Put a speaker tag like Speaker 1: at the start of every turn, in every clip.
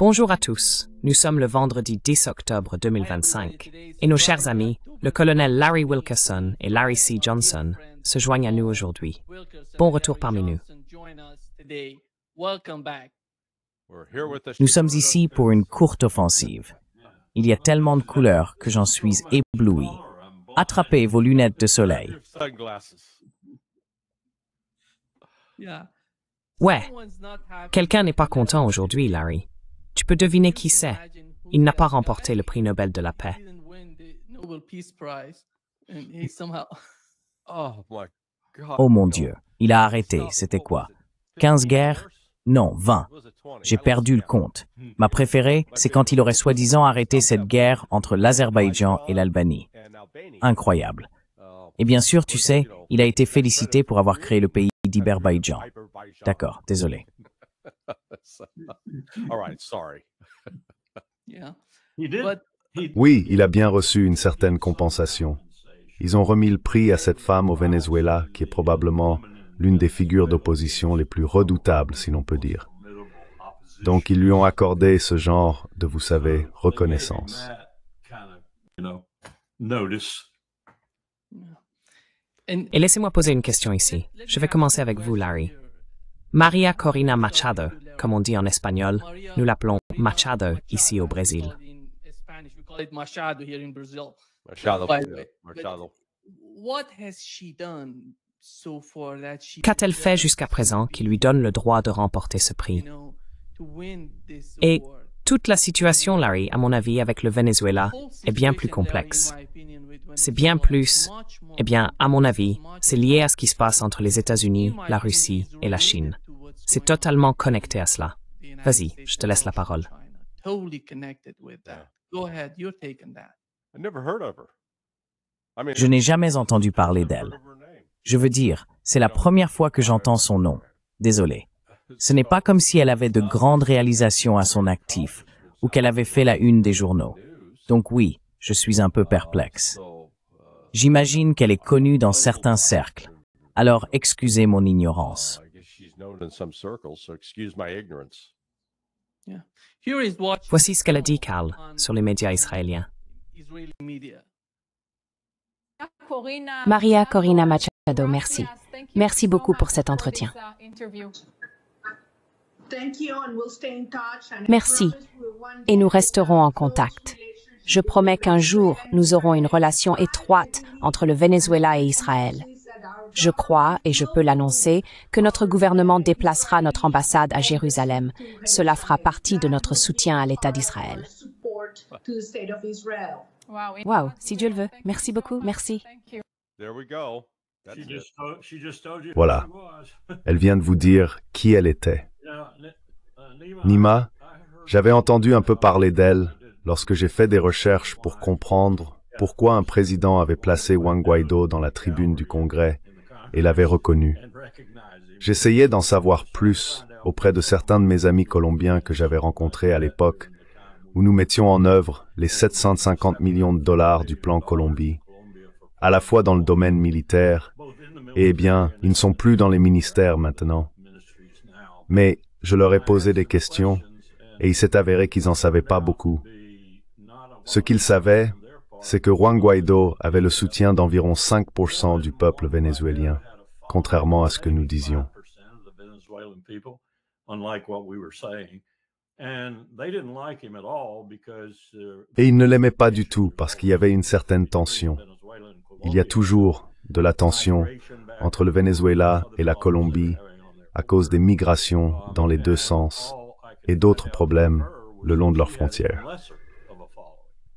Speaker 1: Bonjour à tous, nous sommes le vendredi 10 octobre 2025 et nos chers amis, le colonel Larry Wilkerson et Larry C. Johnson, se joignent à nous aujourd'hui. Bon retour parmi nous.
Speaker 2: Nous sommes ici pour une courte offensive. Il y a tellement de couleurs que j'en suis ébloui. Attrapez vos lunettes de soleil.
Speaker 1: Ouais, quelqu'un n'est pas content aujourd'hui, Larry. Tu peux deviner qui c'est. Il n'a pas remporté le prix Nobel de la paix.
Speaker 2: Oh mon Dieu, il a arrêté, c'était quoi? 15 guerres? Non, 20. J'ai perdu le compte. Ma préférée, c'est quand il aurait soi-disant arrêté cette guerre entre l'Azerbaïdjan et l'Albanie. Incroyable. Et bien sûr, tu sais, il a été félicité pour avoir créé le pays d'Iberbaïdjan. D'accord, désolé.
Speaker 3: Oui, il a bien reçu une certaine compensation. Ils ont remis le prix à cette femme au Venezuela, qui est probablement l'une des figures d'opposition les plus redoutables, si l'on peut dire. Donc, ils lui ont accordé ce genre de, vous savez, reconnaissance.
Speaker 1: Et laissez-moi poser une question ici. Je vais commencer avec vous, Larry. Maria Corina Machado, comme on dit en espagnol, nous l'appelons Machado ici au Brésil. Qu'a-t-elle fait jusqu'à présent qui lui donne le droit de remporter ce prix? Et toute la situation, Larry, à mon avis, avec le Venezuela, est bien plus complexe. C'est bien plus, à mon avis, c'est lié à ce qui se passe entre les États-Unis, la Russie et la Chine. C'est totalement connecté à cela. Vas-y, je te laisse la parole.
Speaker 2: Je n'ai jamais entendu parler d'elle. Je veux dire, c'est la première fois que j'entends son nom. Désolé. Ce n'est pas comme si elle avait de grandes réalisations à son actif ou qu'elle avait fait la une des journaux. Donc oui, je suis un peu perplexe. J'imagine qu'elle est connue dans certains cercles. Alors excusez mon ignorance.
Speaker 1: Voici ce qu'elle a dit, Carl, sur les médias israéliens.
Speaker 4: Maria Corina Machado, merci. Merci beaucoup pour cet entretien. Merci, et nous resterons en contact. Je promets qu'un jour, nous aurons une relation étroite entre le Venezuela et Israël. Je crois, et je peux l'annoncer, que notre gouvernement déplacera notre ambassade à Jérusalem. Cela fera partie de notre soutien à l'État d'Israël. Wow, si Dieu le veut. Merci beaucoup, merci.
Speaker 3: Voilà. Elle vient de vous dire qui elle était. Nima, j'avais entendu un peu parler d'elle lorsque j'ai fait des recherches pour comprendre pourquoi un président avait placé Juan Guaidó dans la tribune du Congrès et l'avait reconnu. J'essayais d'en savoir plus auprès de certains de mes amis colombiens que j'avais rencontrés à l'époque où nous mettions en œuvre les 750 millions de dollars du plan Colombie, à la fois dans le domaine militaire, et bien, ils ne sont plus dans les ministères maintenant. Mais je leur ai posé des questions, et il s'est avéré qu'ils n'en savaient pas beaucoup. Ce qu'ils savaient, c'est que Juan Guaidó avait le soutien d'environ 5% du peuple vénézuélien, contrairement à ce que nous disions. Et ils ne l'aimaient pas du tout parce qu'il y avait une certaine tension. Il y a toujours de la tension entre le Venezuela et la Colombie à cause des migrations dans les deux sens et d'autres problèmes le long de leurs frontières.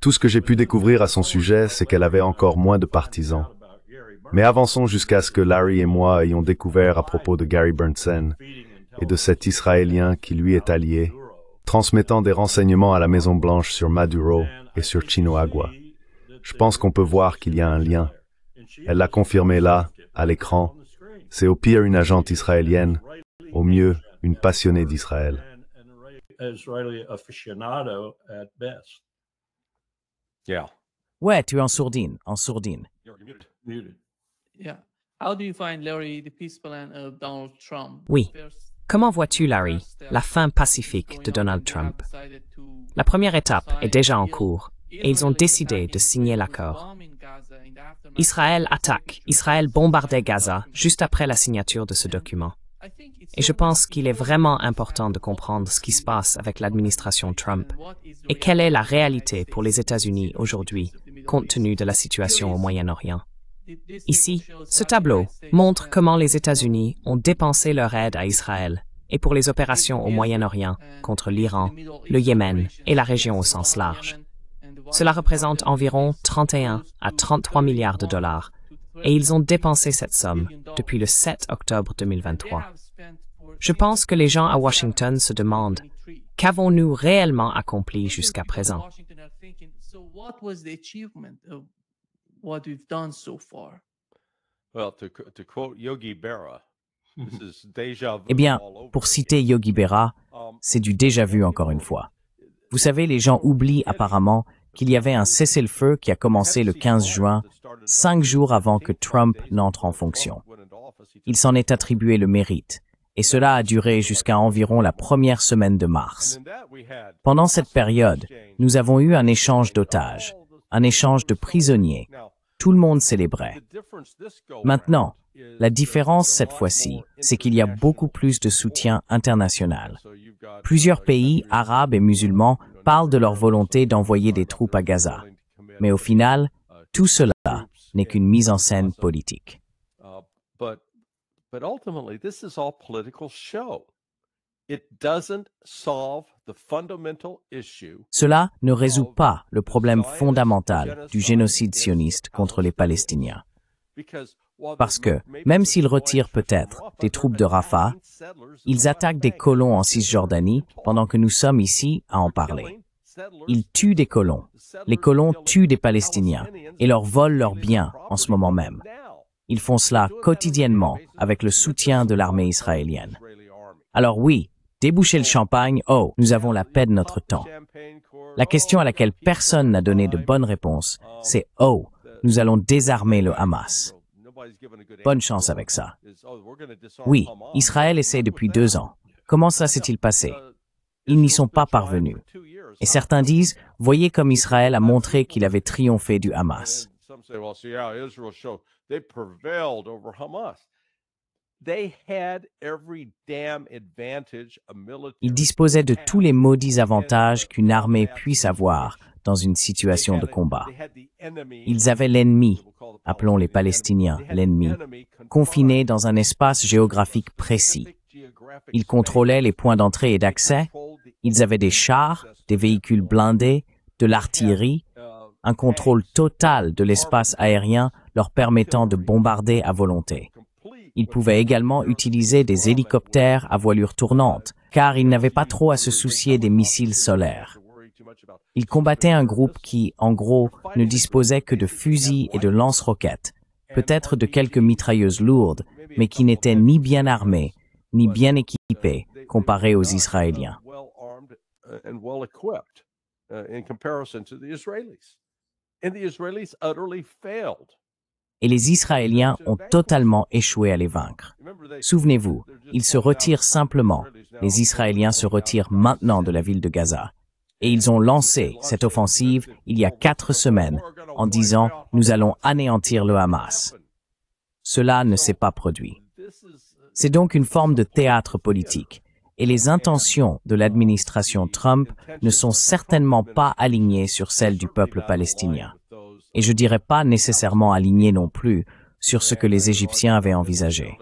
Speaker 3: Tout ce que j'ai pu découvrir à son sujet, c'est qu'elle avait encore moins de partisans. Mais avançons jusqu'à ce que Larry et moi ayons découvert à propos de Gary Berntsen et de cet Israélien qui lui est allié, transmettant des renseignements à la Maison-Blanche sur Maduro et sur Chino Agua. Je pense qu'on peut voir qu'il y a un lien. Elle l'a confirmé là, à l'écran. C'est au pire une agente israélienne, au mieux une passionnée d'Israël.
Speaker 2: Ouais, tu es en sourdine, en sourdine.
Speaker 1: Oui. Comment vois-tu, Larry, la fin pacifique de Donald Trump? La première étape est déjà en cours et ils ont décidé de signer l'accord. Israël attaque, Israël bombardait Gaza juste après la signature de ce document. Et je pense qu'il est vraiment important de comprendre ce qui se passe avec l'administration Trump et quelle est la réalité pour les États-Unis aujourd'hui, compte tenu de la situation au Moyen-Orient. Ici, ce tableau montre comment les États-Unis ont dépensé leur aide à Israël et pour les opérations au Moyen-Orient contre l'Iran, le Yémen et la région au sens large. Cela représente environ 31 à 33 milliards de dollars et ils ont dépensé cette somme depuis le 7 octobre 2023. Je pense que les gens à Washington se demandent qu'avons-nous réellement accompli jusqu'à présent?
Speaker 2: Eh bien, pour citer Yogi Berra, c'est du déjà-vu encore une fois. Vous savez, les gens oublient apparemment qu'il y avait un cessez-le-feu qui a commencé le 15 juin, 5 jours avant que Trump n'entre en fonction. Il s'en est attribué le mérite, et cela a duré jusqu'à environ la première semaine de mars. Pendant cette période, nous avons eu un échange d'otages, un échange de prisonniers. Tout le monde célébrait. Maintenant, la différence cette fois-ci, c'est qu'il y a beaucoup plus de soutien international. Plusieurs pays, arabes et musulmans, parlent de leur volonté d'envoyer des troupes à Gaza. Mais au final, tout cela n'est qu'une mise en scène politique. Cela ne résout pas le problème fondamental du génocide sioniste contre les Palestiniens. Parce que, même s'ils retirent peut-être des troupes de Rafah, ils attaquent des colons en Cisjordanie pendant que nous sommes ici à en parler. Ils tuent des colons. Les colons tuent des Palestiniens et leur volent leurs biens en ce moment même. Ils font cela quotidiennement avec le soutien de l'armée israélienne. Alors oui, déboucher le champagne, oh, nous avons la paix de notre temps. La question à laquelle personne n'a donné de bonne réponse, c'est oh, nous allons désarmer le Hamas. Bonne chance avec ça. Oui, Israël essaie depuis 2 ans. Comment ça s'est-il passé? Ils n'y sont pas parvenus. Et certains disent, voyez comme Israël a montré qu'il avait triomphé du Hamas. Ils disposaient de tous les maudits avantages qu'une armée puisse avoir dans une situation de combat. Ils avaient l'ennemi, appelons les Palestiniens l'ennemi, confiné dans un espace géographique précis. Ils contrôlaient les points d'entrée et d'accès, ils avaient des chars, des véhicules blindés, de l'artillerie, un contrôle total de l'espace aérien leur permettant de bombarder à volonté. Ils pouvaient également utiliser des hélicoptères à voilure tournante, car ils n'avaient pas trop à se soucier des missiles solaires. Ils combattaient un groupe qui, en gros, ne disposait que de fusils et de lance-roquettes, peut-être de quelques mitrailleuses lourdes, mais qui n'étaient ni bien armés, ni bien équipés, comparés aux Israéliens. Et les Israéliens ont totalement échoué à les vaincre. Souvenez-vous, ils se retirent simplement. Les Israéliens se retirent maintenant de la ville de Gaza. Et ils ont lancé cette offensive il y a 4 semaines en disant « Nous allons anéantir le Hamas ». Cela ne s'est pas produit. C'est donc une forme de théâtre politique. Et les intentions de l'administration Trump ne sont certainement pas alignées sur celles du peuple palestinien. Et je dirais pas nécessairement alignées non plus sur ce que les Égyptiens avaient envisagé.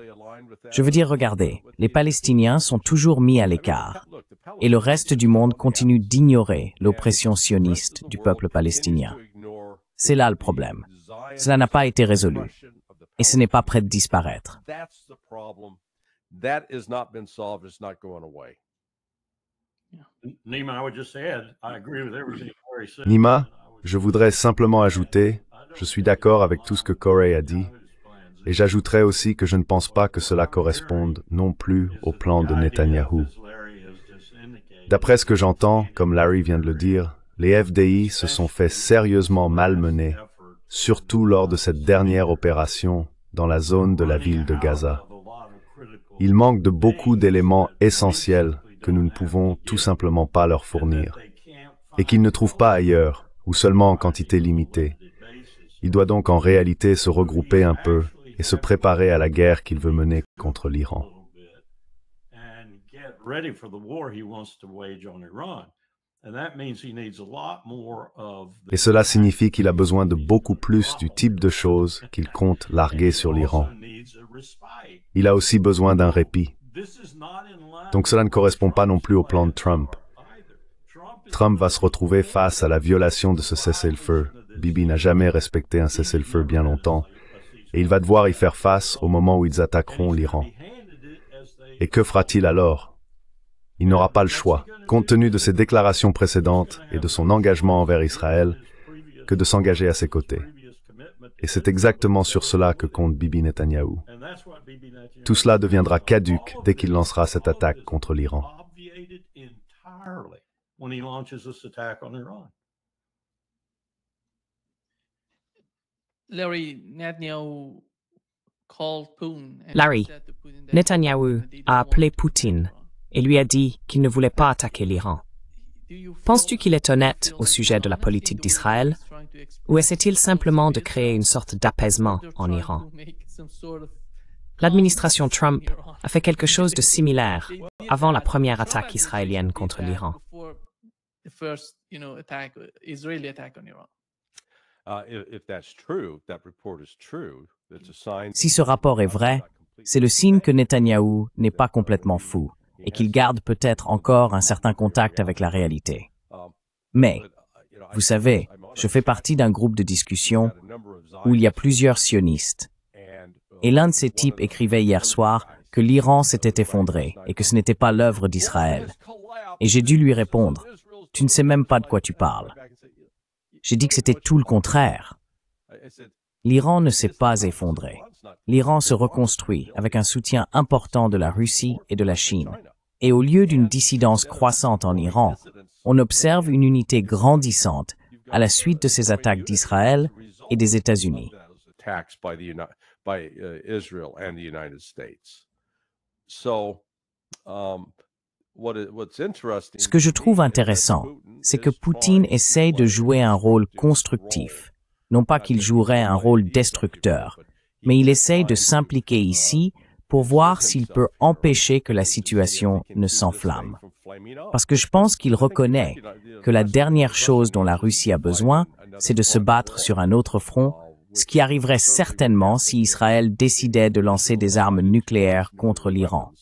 Speaker 2: Je veux dire, regardez, les Palestiniens sont toujours mis à l'écart. Et le reste du monde continue d'ignorer l'oppression sioniste du peuple palestinien. C'est là le problème. Cela n'a pas été résolu. Et ce n'est pas prêt de disparaître.
Speaker 3: Nima, je voudrais simplement ajouter, je suis d'accord avec tout ce que Corey a dit, et j'ajouterais aussi que je ne pense pas que cela corresponde non plus au plan de Netanyahou. D'après ce que j'entends, comme Larry vient de le dire, les FDI se sont fait sérieusement malmener, surtout lors de cette dernière opération dans la zone de la ville de Gaza. Il manque de beaucoup d'éléments essentiels que nous ne pouvons tout simplement pas leur fournir, et qu'ils ne trouvent pas ailleurs, ou seulement en quantité limitée. Il doit donc en réalité se regrouper un peu et se préparer à la guerre qu'il veut mener contre l'Iran. Et cela signifie qu'il a besoin de beaucoup plus du type de choses qu'il compte larguer sur l'Iran. Il a aussi besoin d'un répit. Donc cela ne correspond pas non plus au plan de Trump. Trump va se retrouver face à la violation de ce cessez-le-feu. Bibi n'a jamais respecté un cessez-le-feu bien longtemps, et il va devoir y faire face au moment où ils attaqueront l'Iran. Et que fera-t-il alors? Il n'aura pas le choix, compte tenu de ses déclarations précédentes et de son engagement envers Israël, que de s'engager à ses côtés. Et c'est exactement sur cela que compte Bibi Netanyahou. Tout cela deviendra caduc dès qu'il lancera cette attaque contre l'Iran.
Speaker 1: Larry, Netanyahou a appelé Poutine et lui a dit qu'il ne voulait pas attaquer l'Iran. Penses-tu qu'il est honnête au sujet de la politique d'Israël, ou essaie-t-il simplement de créer une sorte d'apaisement en Iran? L'administration Trump a fait quelque chose de similaire avant la première attaque israélienne contre l'Iran.
Speaker 2: Si ce rapport est vrai, c'est le signe que Netanyahou n'est pas complètement fou et qu'il garde peut-être encore un certain contact avec la réalité. Mais, vous savez, je fais partie d'un groupe de discussion où il y a plusieurs sionistes. Et l'un de ces types écrivait hier soir que l'Iran s'était effondré et que ce n'était pas l'œuvre d'Israël. Et j'ai dû lui répondre, « Tu ne sais même pas de quoi tu parles. » J'ai dit que c'était tout le contraire. L'Iran ne s'est pas effondré. L'Iran se reconstruit avec un soutien important de la Russie et de la Chine. Et au lieu d'une dissidence croissante en Iran, on observe une unité grandissante à la suite de ces attaques d'Israël et des États-Unis. Ce que je trouve intéressant, c'est que Poutine essaye de jouer un rôle constructif. Non pas qu'il jouerait un rôle destructeur, mais il essaye de s'impliquer ici pour voir s'il peut empêcher que la situation ne s'enflamme. Parce que je pense qu'il reconnaît que la dernière chose dont la Russie a besoin, c'est de se battre sur un autre front, ce qui arriverait certainement si Israël décidait de lancer des armes nucléaires contre l'Iran.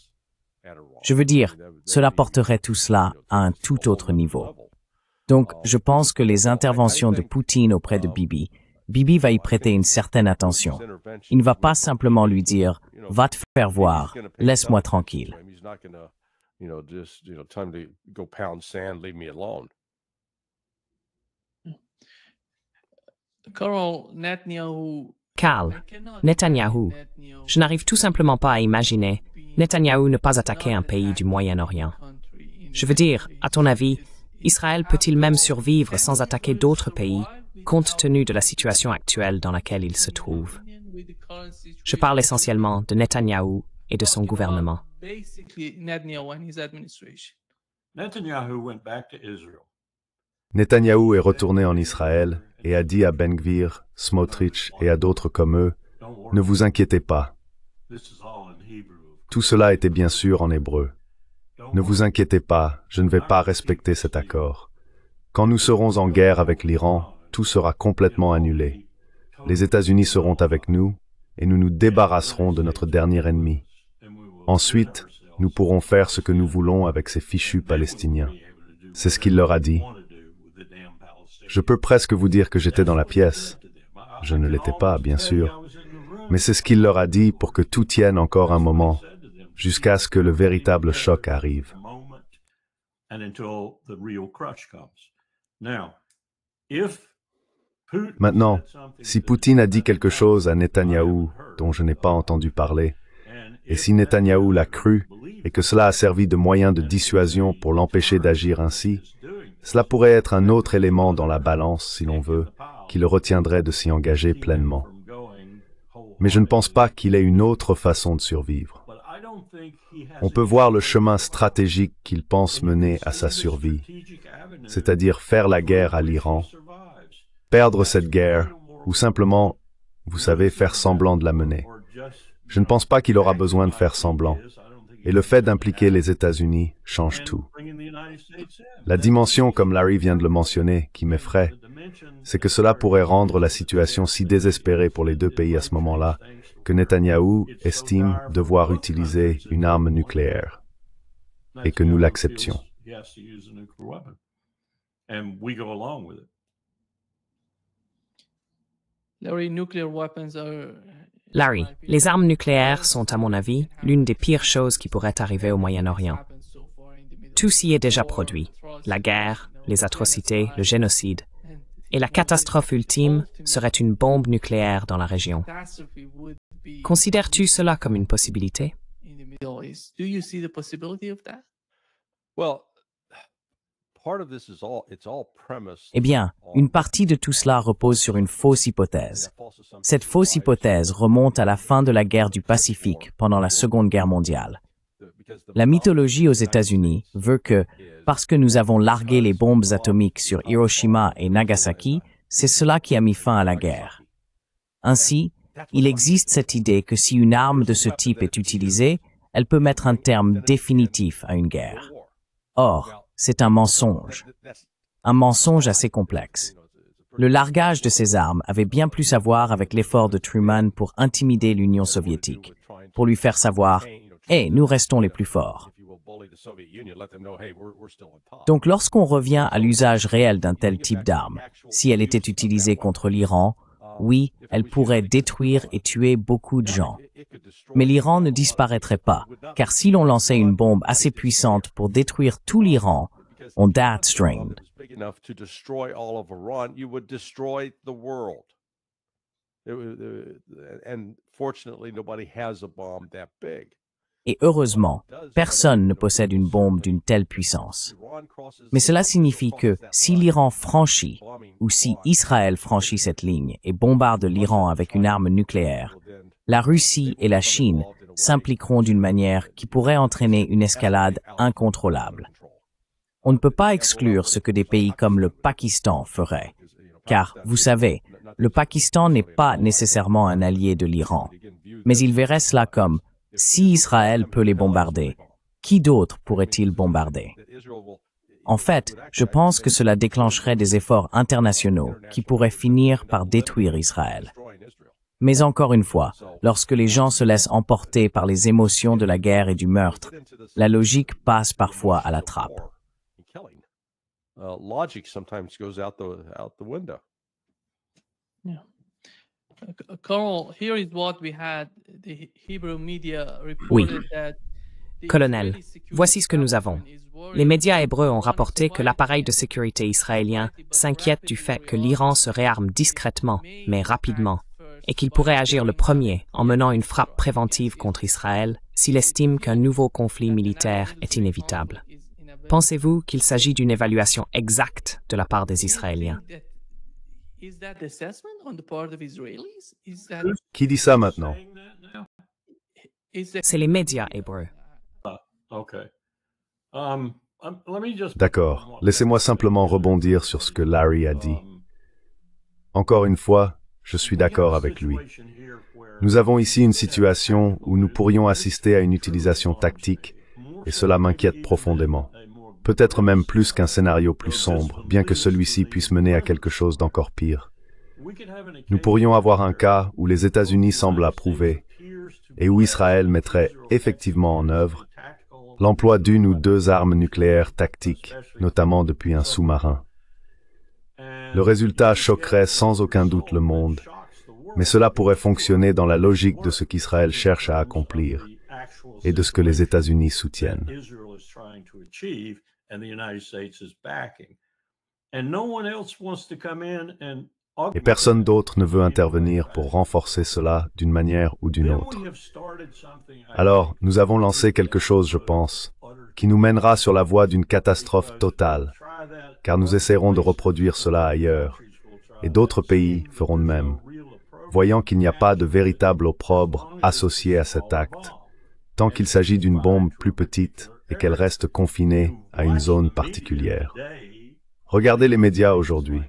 Speaker 2: Je veux dire, cela porterait tout cela à un tout autre niveau. Donc, je pense que les interventions de Poutine auprès de Bibi va y prêter une certaine attention. Il ne va pas simplement lui dire « Va te faire voir, laisse-moi tranquille ».
Speaker 1: Carl, Netanyahou, je n'arrive tout simplement pas à imaginer Netanyahou ne pas attaquer un pays du Moyen-Orient. Je veux dire, à ton avis, Israël peut-il même survivre sans attaquer d'autres pays, compte tenu de la situation actuelle dans laquelle il se trouve? Je parle essentiellement de Netanyahou et de son gouvernement.
Speaker 3: Netanyahou est retourné en Israël et a dit à Ben Gvir, Smotrich et à d'autres comme eux, « Ne vous inquiétez pas. » Tout cela était bien sûr en hébreu. « Ne vous inquiétez pas, je ne vais pas respecter cet accord. Quand nous serons en guerre avec l'Iran, tout sera complètement annulé. Les États-Unis seront avec nous et nous nous débarrasserons de notre dernier ennemi. Ensuite, nous pourrons faire ce que nous voulons avec ces fichus Palestiniens. » C'est ce qu'il leur a dit. Je peux presque vous dire que j'étais dans la pièce. Je ne l'étais pas, bien sûr. Mais c'est ce qu'il leur a dit pour que tout tienne encore un moment, jusqu'à ce que le véritable choc arrive. Maintenant, si Poutine a dit quelque chose à Netanyahou dont je n'ai pas entendu parler, et si Netanyahou l'a cru et que cela a servi de moyen de dissuasion pour l'empêcher d'agir ainsi, cela pourrait être un autre élément dans la balance, si l'on veut, qui le retiendrait de s'y engager pleinement. Mais je ne pense pas qu'il ait une autre façon de survivre. On peut voir le chemin stratégique qu'il pense mener à sa survie, c'est-à-dire faire la guerre à l'Iran, perdre cette guerre, ou simplement, vous savez, faire semblant de la mener. Je ne pense pas qu'il aura besoin de faire semblant. Et le fait d'impliquer les États-Unis change tout. La dimension, comme Larry vient de le mentionner, qui m'effraie, c'est que cela pourrait rendre la situation si désespérée pour les deux pays à ce moment-là, que Netanyahou estime devoir utiliser une arme nucléaire, et que nous l'acceptions.
Speaker 1: Larry, les armes nucléaires sont, à mon avis, l'une des pires choses qui pourraient arriver au Moyen-Orient. Tout s'y est déjà produit, la guerre, les atrocités, le génocide. Et la catastrophe ultime serait une bombe nucléaire dans la région. Considères-tu cela comme une possibilité?
Speaker 2: Eh bien, une partie de tout cela repose sur une fausse hypothèse. Cette fausse hypothèse remonte à la fin de la guerre du Pacifique pendant la Seconde Guerre mondiale. La mythologie aux États-Unis veut que, parce que nous avons largué les bombes atomiques sur Hiroshima et Nagasaki, c'est cela qui a mis fin à la guerre. Ainsi, il existe cette idée que si une arme de ce type est utilisée, elle peut mettre un terme définitif à une guerre. Or, c'est un mensonge assez complexe. Le largage de ces armes avait bien plus à voir avec l'effort de Truman pour intimider l'Union soviétique, pour lui faire savoir « Hey, nous restons les plus forts ». Donc lorsqu'on revient à l'usage réel d'un tel type d'arme, si elle était utilisée contre l'Iran, oui, elle pourrait détruire et tuer beaucoup de gens. Mais l'Iran ne disparaîtrait pas, car si l'on lançait une bombe assez puissante pour détruire tout l'Iran, on that strained. Et heureusement, personne ne possède une bombe d'une telle puissance. Mais cela signifie que si l'Iran franchit, ou si Israël franchit cette ligne et bombarde l'Iran avec une arme nucléaire, la Russie et la Chine s'impliqueront d'une manière qui pourrait entraîner une escalade incontrôlable. On ne peut pas exclure ce que des pays comme le Pakistan feraient, car, vous savez, le Pakistan n'est pas nécessairement un allié de l'Iran, mais il verrait cela comme si Israël peut les bombarder, qui d'autre pourrait-il bombarder? En fait, je pense que cela déclencherait des efforts internationaux qui pourraient finir par détruire Israël. Mais encore une fois, lorsque les gens se laissent emporter par les émotions de la guerre et du meurtre, la logique passe parfois à la trappe.
Speaker 1: Oui. Colonel, voici ce que nous avons. Les médias hébreux ont rapporté que l'appareil de sécurité israélien s'inquiète du fait que l'Iran se réarme discrètement, mais rapidement, et qu'il pourrait agir le premier en menant une frappe préventive contre Israël s'il estime qu'un nouveau conflit militaire est inévitable. Pensez-vous qu'il s'agit d'une évaluation exacte de la part des Israéliens?
Speaker 3: Qui dit ça maintenant?
Speaker 1: C'est les médias hébreux.
Speaker 3: D'accord, laissez-moi simplement rebondir sur ce que Larry a dit. Encore une fois, je suis d'accord avec lui. Nous avons ici une situation où nous pourrions assister à une utilisation tactique, et cela m'inquiète profondément. Peut-être même plus qu'un scénario plus sombre, bien que celui-ci puisse mener à quelque chose d'encore pire. Nous pourrions avoir un cas où les États-Unis semblent approuver, et où Israël mettrait effectivement en œuvre l'emploi d'une ou deux armes nucléaires tactiques, notamment depuis un sous-marin. Le résultat choquerait sans aucun doute le monde, mais cela pourrait fonctionner dans la logique de ce qu'Israël cherche à accomplir et de ce que les États-Unis soutiennent. Et personne d'autre ne veut intervenir pour renforcer cela d'une manière ou d'une autre. Alors, nous avons lancé quelque chose, je pense, qui nous mènera sur la voie d'une catastrophe totale, car nous essaierons de reproduire cela ailleurs, et d'autres pays feront de même, voyant qu'il n'y a pas de véritable opprobre associé à cet acte, tant qu'il s'agit d'une bombe plus petite et qu'elle reste confinée à une zone particulière. Regardez les médias aujourd'hui.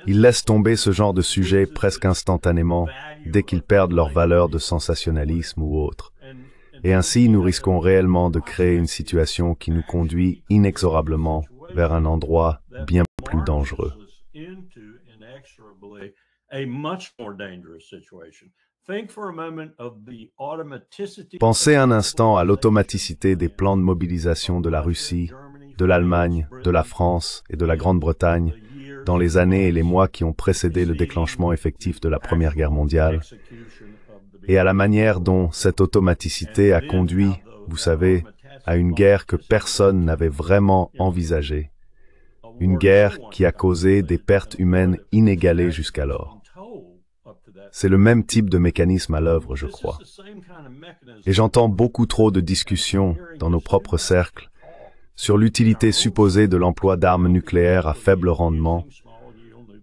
Speaker 3: Ils laissent tomber ce genre de sujet presque instantanément dès qu'ils perdent leur valeur de sensationnalisme ou autre. Et ainsi, nous risquons réellement de créer une situation qui nous conduit inexorablement vers un endroit bien plus dangereux. Pensez un instant à l'automaticité des plans de mobilisation de la Russie, de l'Allemagne, de la France et de la Grande-Bretagne dans les années et les mois qui ont précédé le déclenchement effectif de la Première Guerre mondiale, et à la manière dont cette automaticité a conduit, vous savez, à une guerre que personne n'avait vraiment envisagée, une guerre qui a causé des pertes humaines inégalées jusqu'alors. C'est le même type de mécanisme à l'œuvre, je crois. Et j'entends beaucoup trop de discussions dans nos propres cercles sur l'utilité supposée de l'emploi d'armes nucléaires à faible rendement,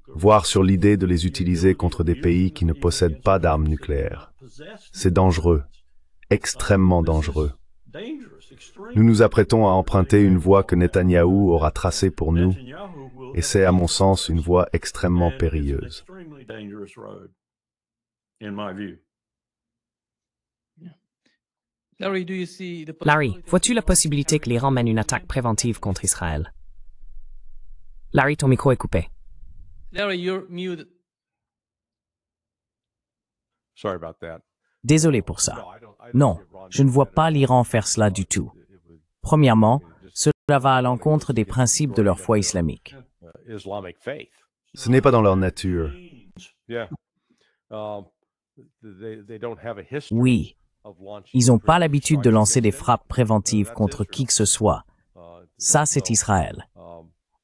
Speaker 3: voire sur l'idée de les utiliser contre des pays qui ne possèdent pas d'armes nucléaires. C'est dangereux, extrêmement dangereux. Nous nous apprêtons à emprunter une voie que Netanyahou aura tracée pour nous, et c'est à mon sens une voie extrêmement périlleuse.
Speaker 1: Larry, vois-tu la possibilité que l'Iran mène une attaque préventive contre Israël? Larry, ton micro est coupé.
Speaker 2: Désolé pour ça. Non, je ne vois pas l'Iran faire cela du tout. Premièrement, cela va à l'encontre des principes de leur foi islamique.
Speaker 3: Ce n'est pas dans leur nature.
Speaker 2: Oui, ils n'ont pas l'habitude de lancer des frappes préventives contre qui que ce soit. Ça, c'est Israël.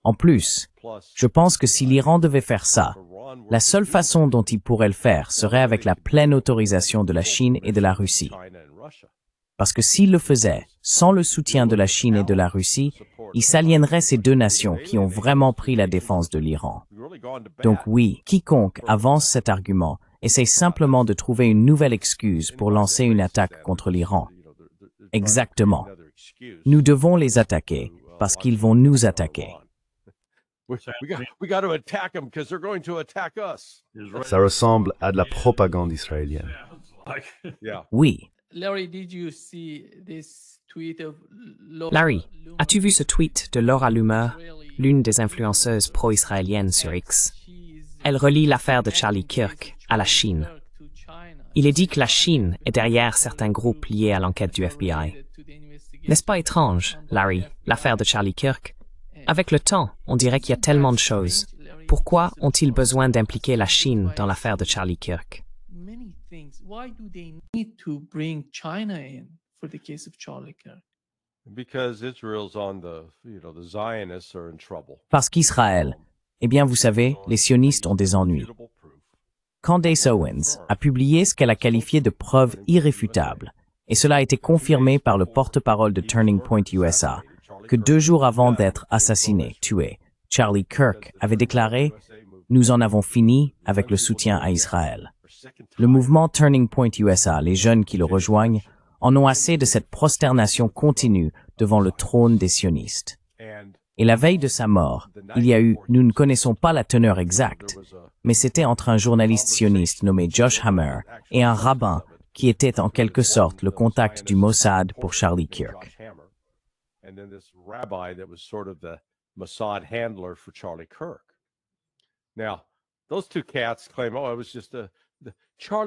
Speaker 2: En plus, je pense que si l'Iran devait faire ça, la seule façon dont il pourrait le faire serait avec la pleine autorisation de la Chine et de la Russie. Parce que s'il le faisait sans le soutien de la Chine et de la Russie, il s'aliénerait ces deux nations qui ont vraiment pris la défense de l'Iran. Donc oui, quiconque avance cet argument essaye simplement de trouver une nouvelle excuse pour lancer une attaque contre l'Iran. Exactement. Nous devons les attaquer parce qu'ils vont nous attaquer.
Speaker 3: Ça ressemble à de la propagande israélienne.
Speaker 2: Oui.
Speaker 1: Larry, as-tu vu ce tweet de Laura Loomer, l'une des influenceuses pro-israéliennes sur X? Elle relie l'affaire de Charlie Kirk à la Chine. Il est dit que la Chine est derrière certains groupes liés à l'enquête du FBI. N'est-ce pas étrange, Larry, l'affaire de Charlie Kirk? Avec le temps, on dirait qu'il y a tellement de choses. Pourquoi ont-ils besoin d'impliquer la Chine dans l'affaire de Charlie Kirk?
Speaker 2: Parce qu'Israël, eh bien vous savez, les sionistes ont des ennuis. Candace Owens a publié ce qu'elle a qualifié de preuves irréfutables, et cela a été confirmé par le porte-parole de Turning Point USA, que 2 jours avant d'être assassiné, tué, Charlie Kirk avait déclaré « Nous en avons fini avec le soutien à Israël ». Le mouvement Turning Point USA, les jeunes qui le rejoignent, en ont assez de cette prosternation continue devant le trône des sionistes. Et la veille de sa mort, il y a eu, nous ne connaissons pas la teneur exacte, mais c'était entre un journaliste sioniste nommé Josh Hammer et un rabbin qui était en quelque sorte le contact du Mossad pour Charlie Kirk.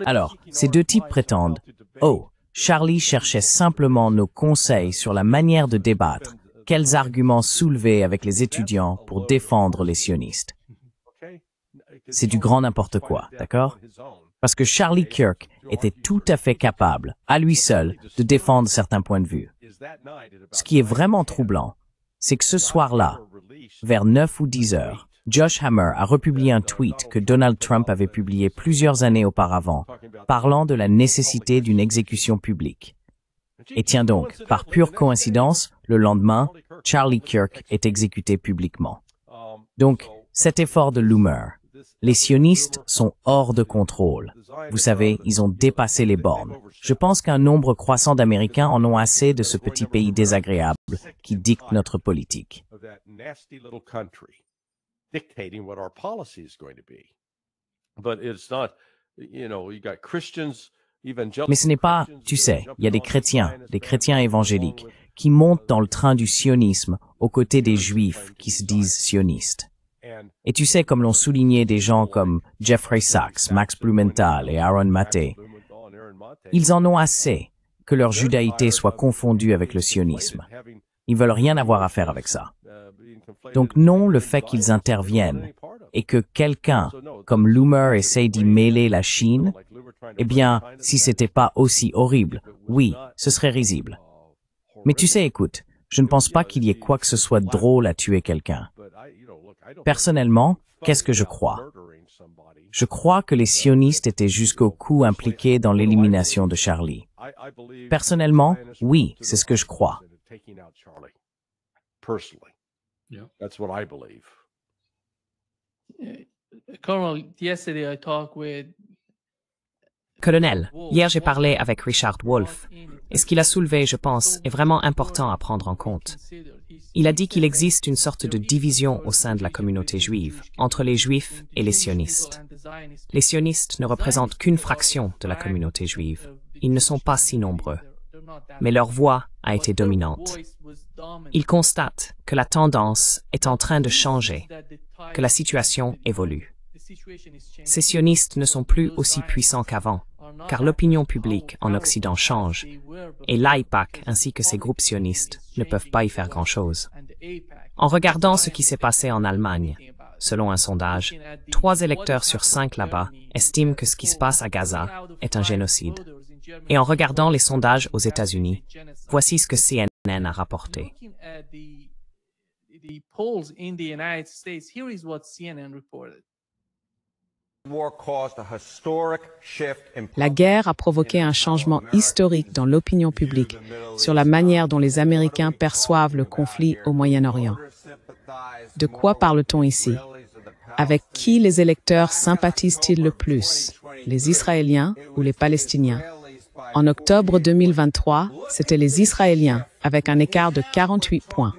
Speaker 2: Alors, ces deux types prétendent « Oh, Charlie cherchait simplement nos conseils sur la manière de débattre, quels arguments soulever avec les étudiants pour défendre les sionistes. » C'est du grand n'importe quoi, d'accord? Parce que Charlie Kirk était tout à fait capable, à lui seul, de défendre certains points de vue. Ce qui est vraiment troublant, c'est que ce soir-là, vers 9 ou 10 heures, Josh Hammer a republié un tweet que Donald Trump avait publié plusieurs années auparavant, parlant de la nécessité d'une exécution publique. Et tiens donc, par pure coïncidence, le lendemain, Charlie Kirk est exécuté publiquement. Donc, cet effort de Loomer, Les sionistes sont hors de contrôle. Vous savez, ils ont dépassé les bornes. Je pense qu'un nombre croissant d'Américains en ont assez de ce petit pays désagréable qui dicte notre politique. Mais ce n'est pas, tu sais, il y a des chrétiens évangéliques, qui montent dans le train du sionisme aux côtés des juifs qui se disent sionistes. Et tu sais, comme l'ont souligné des gens comme Jeffrey Sachs, Max Blumenthal et Aaron Maté, ils en ont assez que leur judaïté soit confondue avec le sionisme. Ils veulent rien avoir à faire avec ça. Donc non, le fait qu'ils interviennent et que quelqu'un comme Loomer essaye d'y mêler la Chine, eh bien, si c'était pas aussi horrible, oui, ce serait risible. Mais tu sais, écoute, je ne pense pas qu'il y ait quoi que ce soit de drôle à tuer quelqu'un. Personnellement, qu'est-ce que je crois? Je crois que les sionistes étaient jusqu'au cou impliqués dans l'élimination de Charlie. Personnellement, oui, c'est ce que je crois.
Speaker 1: Colonel, hier j'ai parlé avec Richard Wolff, et ce qu'il a soulevé, je pense, est vraiment important à prendre en compte. Il a dit qu'il existe une sorte de division au sein de la communauté juive, entre les juifs et les sionistes. Les sionistes ne représentent qu'une fraction de la communauté juive. Ils ne sont pas si nombreux. Mais leur voix a été dominante. Ils constatent que la tendance est en train de changer, que la situation évolue. Ces sionistes ne sont plus aussi puissants qu'avant, car l'opinion publique en Occident change, et l'AIPAC ainsi que ces groupes sionistes ne peuvent pas y faire grand-chose. En regardant ce qui s'est passé en Allemagne, selon un sondage, 3 électeurs sur 5 là-bas estiment que ce qui se passe à Gaza est un génocide. Et en regardant les sondages aux États-Unis, voici ce que CNN a rapporté.
Speaker 5: La guerre a provoqué un changement historique dans l'opinion publique sur la manière dont les Américains perçoivent le conflit au Moyen-Orient. De quoi parle-t-on ici? Avec qui les électeurs sympathisent-ils le plus? Les Israéliens ou les Palestiniens? En octobre 2023, c'était les Israéliens, avec un écart de 48 points.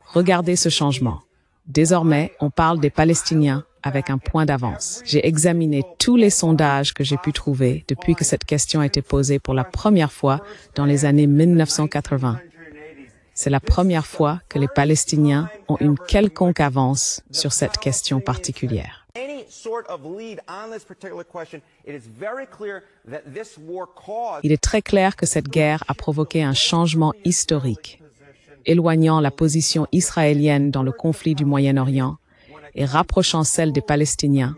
Speaker 5: Regardez ce changement. Désormais, on parle des Palestiniens avec un point d'avance. J'ai examiné tous les sondages que j'ai pu trouver depuis que cette question a été posée pour la première fois dans les années 1980. C'est la première fois que les Palestiniens ont une quelconque avance sur cette question particulière. Il est très clair que cette guerre a provoqué un changement historique, éloignant la position israélienne dans le conflit du Moyen-Orient et rapprochant celle des Palestiniens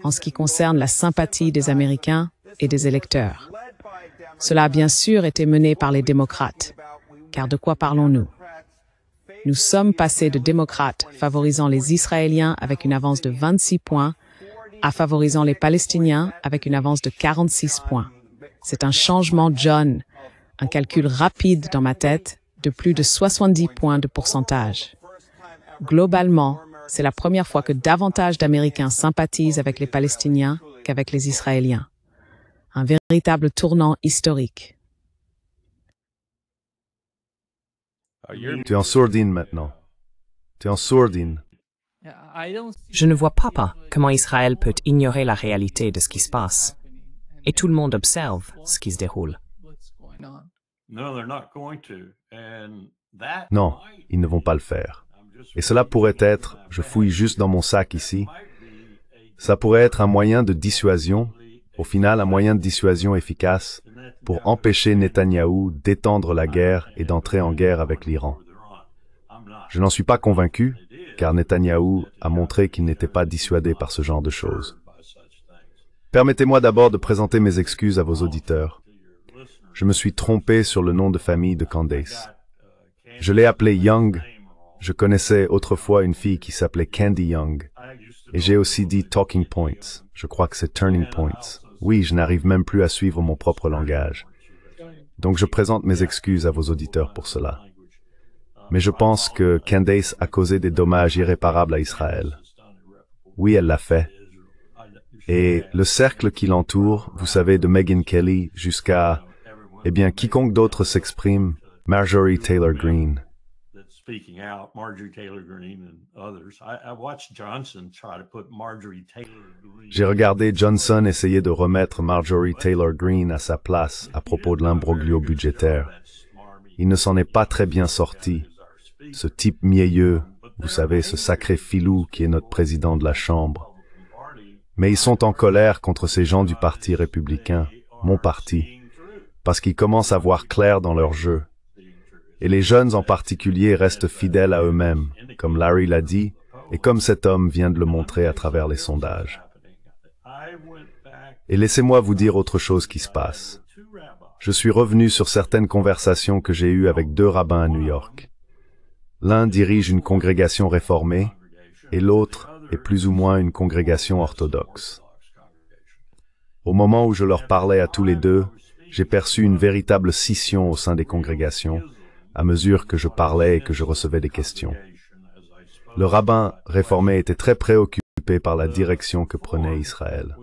Speaker 5: en ce qui concerne la sympathie des Américains et des électeurs. Cela a bien sûr été mené par les démocrates, car de quoi parlons-nous? Nous sommes passés de démocrates favorisant les Israéliens avec une avance de 26 points à favorisant les Palestiniens avec une avance de 46 points. C'est un changement, John, un calcul rapide dans ma tête de plus de 70 points de pourcentage. Globalement, c'est la première fois que davantage d'Américains sympathisent avec les Palestiniens qu'avec les Israéliens. Un véritable tournant historique.
Speaker 3: Tu es en sourdine maintenant. Tu es en sourdine.
Speaker 1: Je ne vois pas comment Israël peut ignorer la réalité de ce qui se passe. Et tout le monde observe ce qui se déroule.
Speaker 3: Non, ils ne vont pas le faire. Et cela pourrait être, je fouille juste dans mon sac ici, ça pourrait être un moyen de dissuasion, au final un moyen de dissuasion efficace pour empêcher Netanyahou d'étendre la guerre et d'entrer en guerre avec l'Iran. Je n'en suis pas convaincu, car Netanyahou a montré qu'il n'était pas dissuadé par ce genre de choses. Permettez-moi d'abord de présenter mes excuses à vos auditeurs. Je me suis trompé sur le nom de famille de Candace. Je l'ai appelée Young. Je connaissais autrefois une fille qui s'appelait Candy Young. Et j'ai aussi dit Talking Points. Je crois que c'est Turning Points. Oui, je n'arrive même plus à suivre mon propre langage. Donc je présente mes excuses à vos auditeurs pour cela. Mais je pense que Candace a causé des dommages irréparables à Israël. Oui, elle l'a fait. Et le cercle qui l'entoure, vous savez, de Megyn Kelly jusqu'à, eh bien, quiconque d'autre s'exprime, Marjorie Taylor Greene.
Speaker 6: Speaking out, Marjorie Taylor Greene and others. I watched Johnson try to put Marjorie Taylor Greene.
Speaker 3: J'ai regardé Johnson essayer de remettre Marjorie Taylor Greene à sa place à propos de l'imbroglio budgétaire. Il ne s'en est pas très bien sorti. Ce type mielleux, vous savez, ce sacré filou qui est notre président de la Chambre. Mais ils sont en colère contre ces gens du Parti républicain, mon parti, parce qu'ils commencent à voir clair dans leur jeu. Et les jeunes en particulier restent fidèles à eux-mêmes, comme Larry l'a dit, et comme cet homme vient de le montrer à travers les sondages. Et laissez-moi vous dire autre chose qui se passe. Je suis revenu sur certaines conversations que j'ai eues avec 2 rabbins à New York. L'un dirige une congrégation réformée, et l'autre est plus ou moins une congrégation orthodoxe. Au moment où je leur parlais à tous les deux, j'ai perçu une véritable scission au sein des congrégations, à mesure que je parlais et que je recevais des questions. Le rabbin réformé était très préoccupé par la direction que prenait Israël.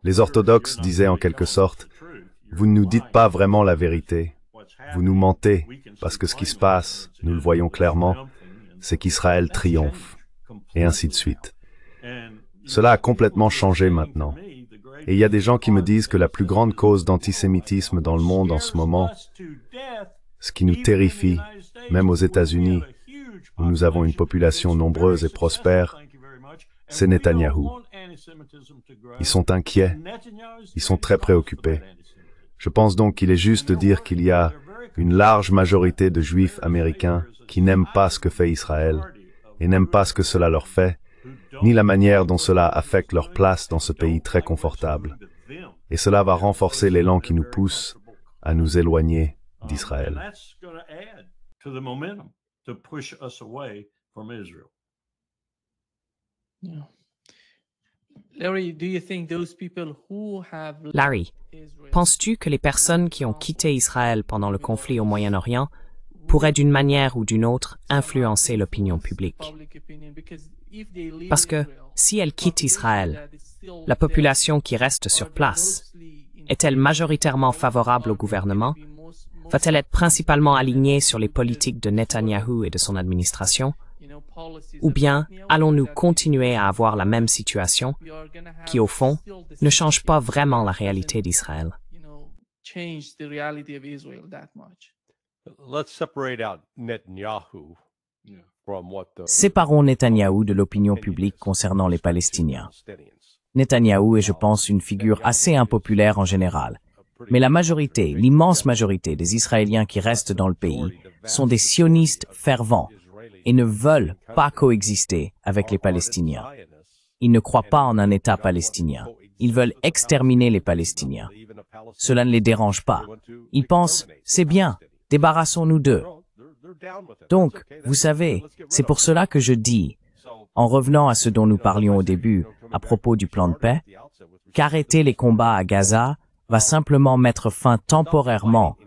Speaker 3: Les orthodoxes disaient en quelque sorte, « Vous ne nous dites pas vraiment la vérité, vous nous mentez, parce que ce qui se passe, nous le voyons clairement, c'est qu'Israël triomphe. » Et ainsi de suite. Cela a complètement changé maintenant. Et il y a des gens qui me disent que la plus grande cause d'antisémitisme dans le monde en ce moment, ce qui nous terrifie, même aux États-Unis, où nous avons une population nombreuse et prospère, c'est Netanyahou. Ils sont inquiets, ils sont très préoccupés. Je pense donc qu'il est juste de dire qu'il y a une large majorité de Juifs américains qui n'aiment pas ce que fait Israël et n'aiment pas ce que cela leur fait, ni la manière dont cela affecte leur place dans ce pays très confortable. Et cela va renforcer l'élan qui nous pousse à nous éloigner d'Israël.
Speaker 1: Larry, penses-tu que les personnes qui ont quitté Israël pendant le conflit au Moyen-Orient pourraient d'une manière ou d'une autre influencer l'opinion publique? Parce que si elles quittent Israël, la population qui reste sur place, est-elle majoritairement favorable au gouvernement? Va-t-elle être principalement alignée sur les politiques de Netanyahou et de son administration? Ou bien allons-nous continuer à avoir la même situation qui, au fond, ne change pas vraiment la réalité d'Israël?
Speaker 2: Séparons Netanyahou de l'opinion publique concernant les Palestiniens. Netanyahou est, je pense, une figure assez impopulaire en général. Mais la majorité, l'immense majorité des Israéliens qui restent dans le pays sont des sionistes fervents et ne veulent pas coexister avec les Palestiniens. Ils ne croient pas en un État palestinien. Ils veulent exterminer les Palestiniens. Cela ne les dérange pas. Ils pensent, c'est bien, débarrassons-nous d'eux. Donc, vous savez, c'est pour cela que je dis, en revenant à ce dont nous parlions au début, à propos du plan de paix, qu'arrêter les combats à Gaza va simplement mettre fin temporairement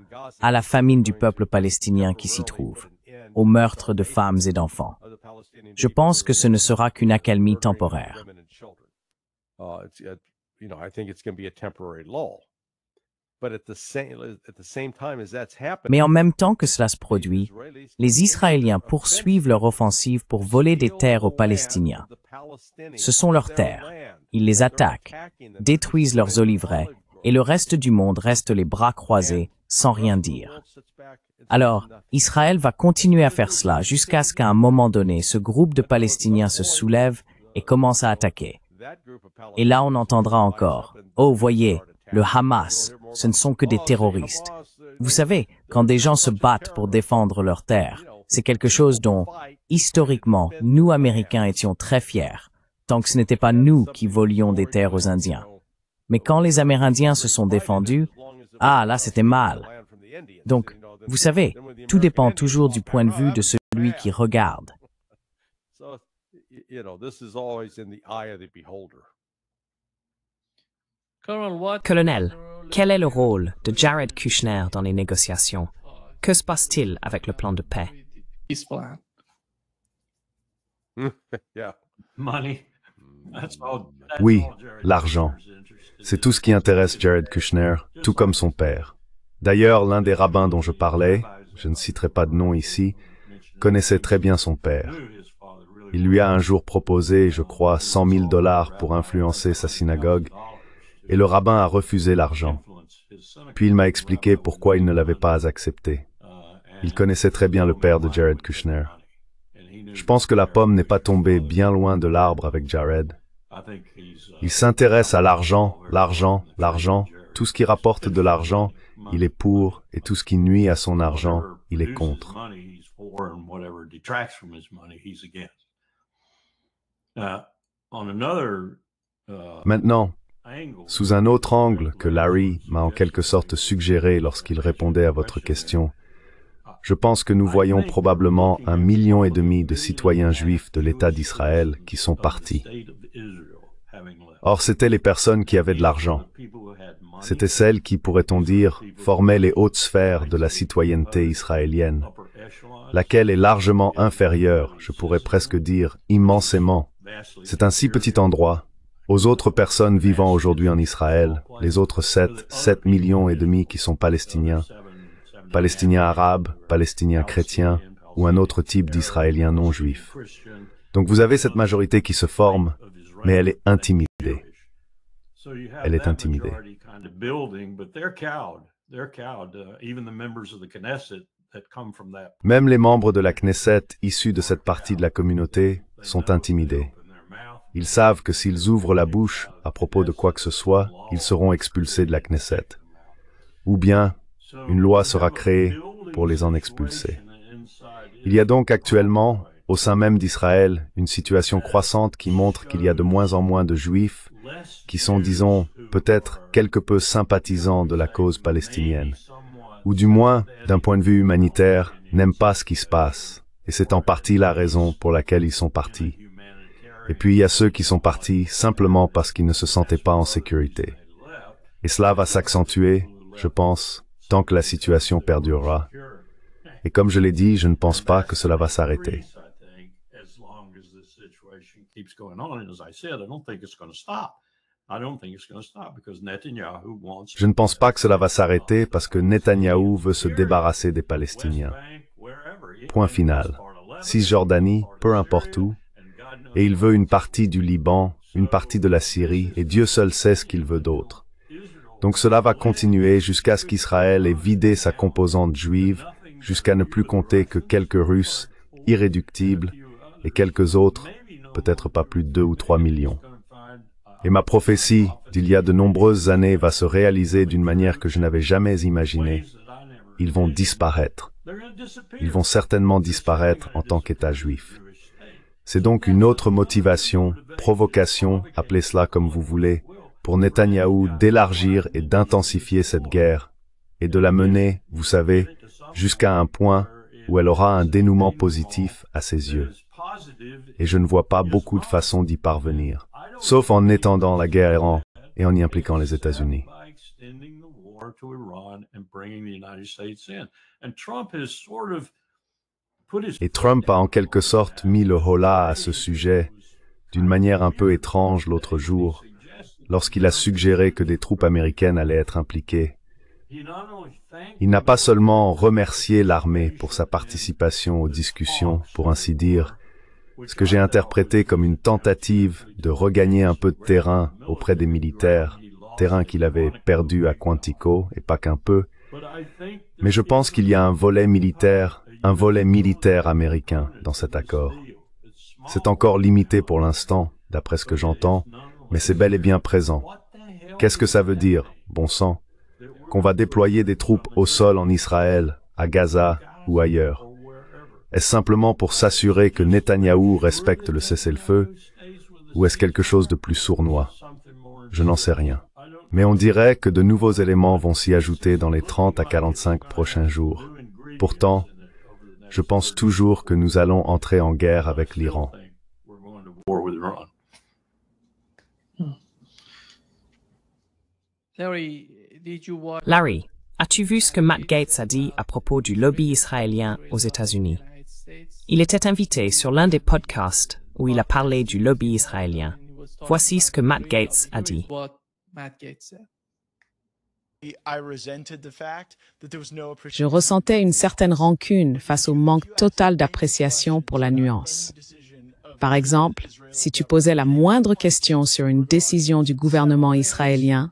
Speaker 2: à la famine du peuple palestinien qui s'y trouve, au meurtre de femmes et d'enfants. Je pense que ce ne sera qu'une accalmie temporaire. Mais en même temps que cela se produit, les Israéliens poursuivent leur offensive pour voler des terres aux Palestiniens. Ce sont leurs terres. Ils les attaquent, détruisent leurs oliveraies, et le reste du monde reste les bras croisés, sans rien dire. Alors, Israël va continuer à faire cela jusqu'à ce qu'à un moment donné, ce groupe de Palestiniens se soulève et commence à attaquer. Et là, on entendra encore, « Oh, voyez, le Hamas, ce ne sont que des terroristes. » Vous savez, quand des gens se battent pour défendre leurs terres, c'est quelque chose dont, historiquement, nous, Américains, étions très fiers, tant que ce n'était pas nous qui volions des terres aux Indiens. Mais quand les Amérindiens se sont défendus, ah, là, c'était mal. Donc, vous savez, tout dépend toujours du point de vue de celui qui regarde.
Speaker 1: Colonel, quel est le rôle de Jared Kushner dans les négociations? Que se passe-t-il avec le plan de paix?
Speaker 6: Money.
Speaker 3: Oui, l'argent. C'est tout ce qui intéresse Jared Kushner, tout comme son père. D'ailleurs, l'un des rabbins dont je parlais, je ne citerai pas de nom ici, connaissait très bien son père. Il lui a un jour proposé, je crois, $100,000 pour influencer sa synagogue, et le rabbin a refusé l'argent. Puis il m'a expliqué pourquoi il ne l'avait pas accepté. Il connaissait très bien le père de Jared Kushner. Je pense que la pomme n'est pas tombée bien loin de l'arbre avec Jared. Il s'intéresse à l'argent, l'argent, l'argent. Tout ce qui rapporte de l'argent, il est pour, et tout ce qui nuit à son argent, il est contre. Maintenant, sous un autre angle que Larry m'a en quelque sorte suggéré lorsqu'il répondait à votre question, je pense que nous voyons probablement 1,5 million de citoyens juifs de l'État d'Israël qui sont partis. Or, c'étaient les personnes qui avaient de l'argent. C'étaient celles qui, pourrait-on dire, formaient les hautes sphères de la citoyenneté israélienne, laquelle est largement inférieure, je pourrais presque dire immensément. C'est un si petit endroit, aux autres personnes vivant aujourd'hui en Israël, les autres 7 millions et demi qui sont palestiniens arabes, palestiniens chrétiens, ou un autre type d'Israéliens non juifs. Donc vous avez cette majorité qui se forme, mais elle est intimidée. Elle est intimidée. Même les membres de la Knesset issus de cette partie de la communauté sont intimidés. Ils savent que s'ils ouvrent la bouche à propos de quoi que ce soit, ils seront expulsés de la Knesset. Ou bien, une loi sera créée pour les en expulser. Il y a donc actuellement, au sein même d'Israël, une situation croissante qui montre qu'il y a de moins en moins de Juifs qui sont, disons, peut-être quelque peu sympathisants de la cause palestinienne, ou du moins, d'un point de vue humanitaire, n'aiment pas ce qui se passe, et c'est en partie la raison pour laquelle ils sont partis. Et puis il y a ceux qui sont partis simplement parce qu'ils ne se sentaient pas en sécurité. Et cela va s'accentuer, je pense, tant que la situation perdurera. Et comme je l'ai dit, je ne pense pas que cela va s'arrêter. Je ne pense pas que cela va s'arrêter parce que Netanyahou veut se débarrasser des Palestiniens. Point final. Cisjordanie, peu importe où, et il veut une partie du Liban, une partie de la Syrie, et Dieu seul sait ce qu'il veut d'autre. Donc cela va continuer jusqu'à ce qu'Israël ait vidé sa composante juive, jusqu'à ne plus compter que quelques Russes irréductibles et quelques autres, peut-être pas plus de 2 ou 3 millions. Et ma prophétie d'il y a de nombreuses années va se réaliser d'une manière que je n'avais jamais imaginée. Ils vont disparaître. Ils vont certainement disparaître en tant qu'État juif. C'est donc une autre motivation, provocation, appelez cela comme vous voulez, pour Netanyahou d'élargir et d'intensifier cette guerre, et de la mener, vous savez, jusqu'à un point où elle aura un dénouement positif à ses yeux. Et je ne vois pas beaucoup de façons d'y parvenir, sauf en étendant la guerre à Iran et en y impliquant les États-Unis. Et Trump a en quelque sorte mis le holà à ce sujet d'une manière un peu étrange l'autre jour, lorsqu'il a suggéré que des troupes américaines allaient être impliquées. Il n'a pas seulement remercié l'armée pour sa participation aux discussions, pour ainsi dire, ce que j'ai interprété comme une tentative de regagner un peu de terrain auprès des militaires, terrain qu'il avait perdu à Quantico, et pas qu'un peu, mais je pense qu'il y a un volet militaire américain dans cet accord. C'est encore limité pour l'instant, d'après ce que j'entends, mais c'est bel et bien présent. Qu'est-ce que ça veut dire, bon sang? Qu'on va déployer des troupes au sol en Israël, à Gaza ou ailleurs? Est-ce simplement pour s'assurer que Netanyahou respecte le cessez-le-feu, ou est-ce quelque chose de plus sournois? Je n'en sais rien. Mais on dirait que de nouveaux éléments vont s'y ajouter dans les 30 à 45 prochains jours. Pourtant, je pense toujours que nous allons entrer en guerre avec l'Iran.
Speaker 1: Larry, as-tu vu ce que Matt Gaetz a dit à propos du lobby israélien aux États-Unis? Il était invité sur l'un des podcasts où il a parlé du lobby israélien. Voici ce que Matt Gaetz a dit.
Speaker 5: Je ressentais une certaine rancune face au manque total d'appréciation pour la nuance. Par exemple, si tu posais la moindre question sur une décision du gouvernement israélien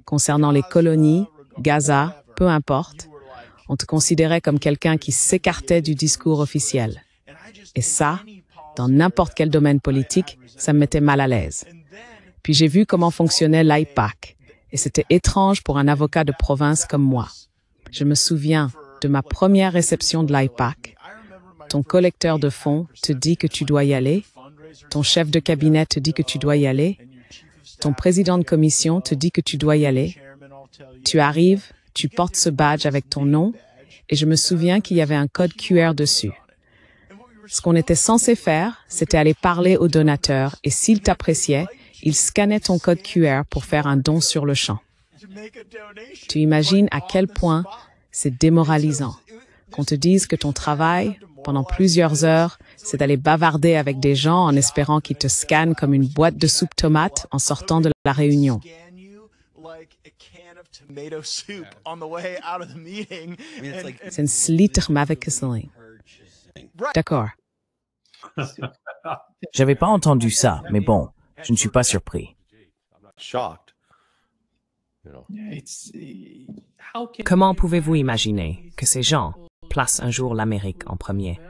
Speaker 5: concernant les colonies, Gaza, peu importe, on te considérait comme quelqu'un qui s'écartait du discours officiel. Et ça, dans n'importe quel domaine politique, ça me mettait mal à l'aise. Puis j'ai vu comment fonctionnait l'AIPAC, et c'était étrange pour un avocat de province comme moi. Je me souviens de ma première réception de l'AIPAC. Ton collecteur de fonds te dit que tu dois y aller, ton chef de cabinet te dit que tu dois y aller, ton président de commission te dit que tu dois y aller. Tu arrives, tu portes ce badge avec ton nom, et je me souviens qu'il y avait un code QR dessus. Ce qu'on était censé faire, c'était aller parler au donateur, et s'il t'appréciait, il scannait ton code QR pour faire un don sur le champ. Tu imagines à quel point c'est démoralisant qu'on te dise que ton travail, pendant plusieurs heures, c'est d'aller bavarder avec des gens en espérant qu'ils te scannent comme une boîte de soupe tomate en sortant de la réunion. C'est une slittermavikisseling. D'accord.
Speaker 2: J'avais pas entendu ça, mais bon, je ne suis pas surpris.
Speaker 1: Comment pouvez-vous imaginer que ces gens placent un jour l'Amérique en premier?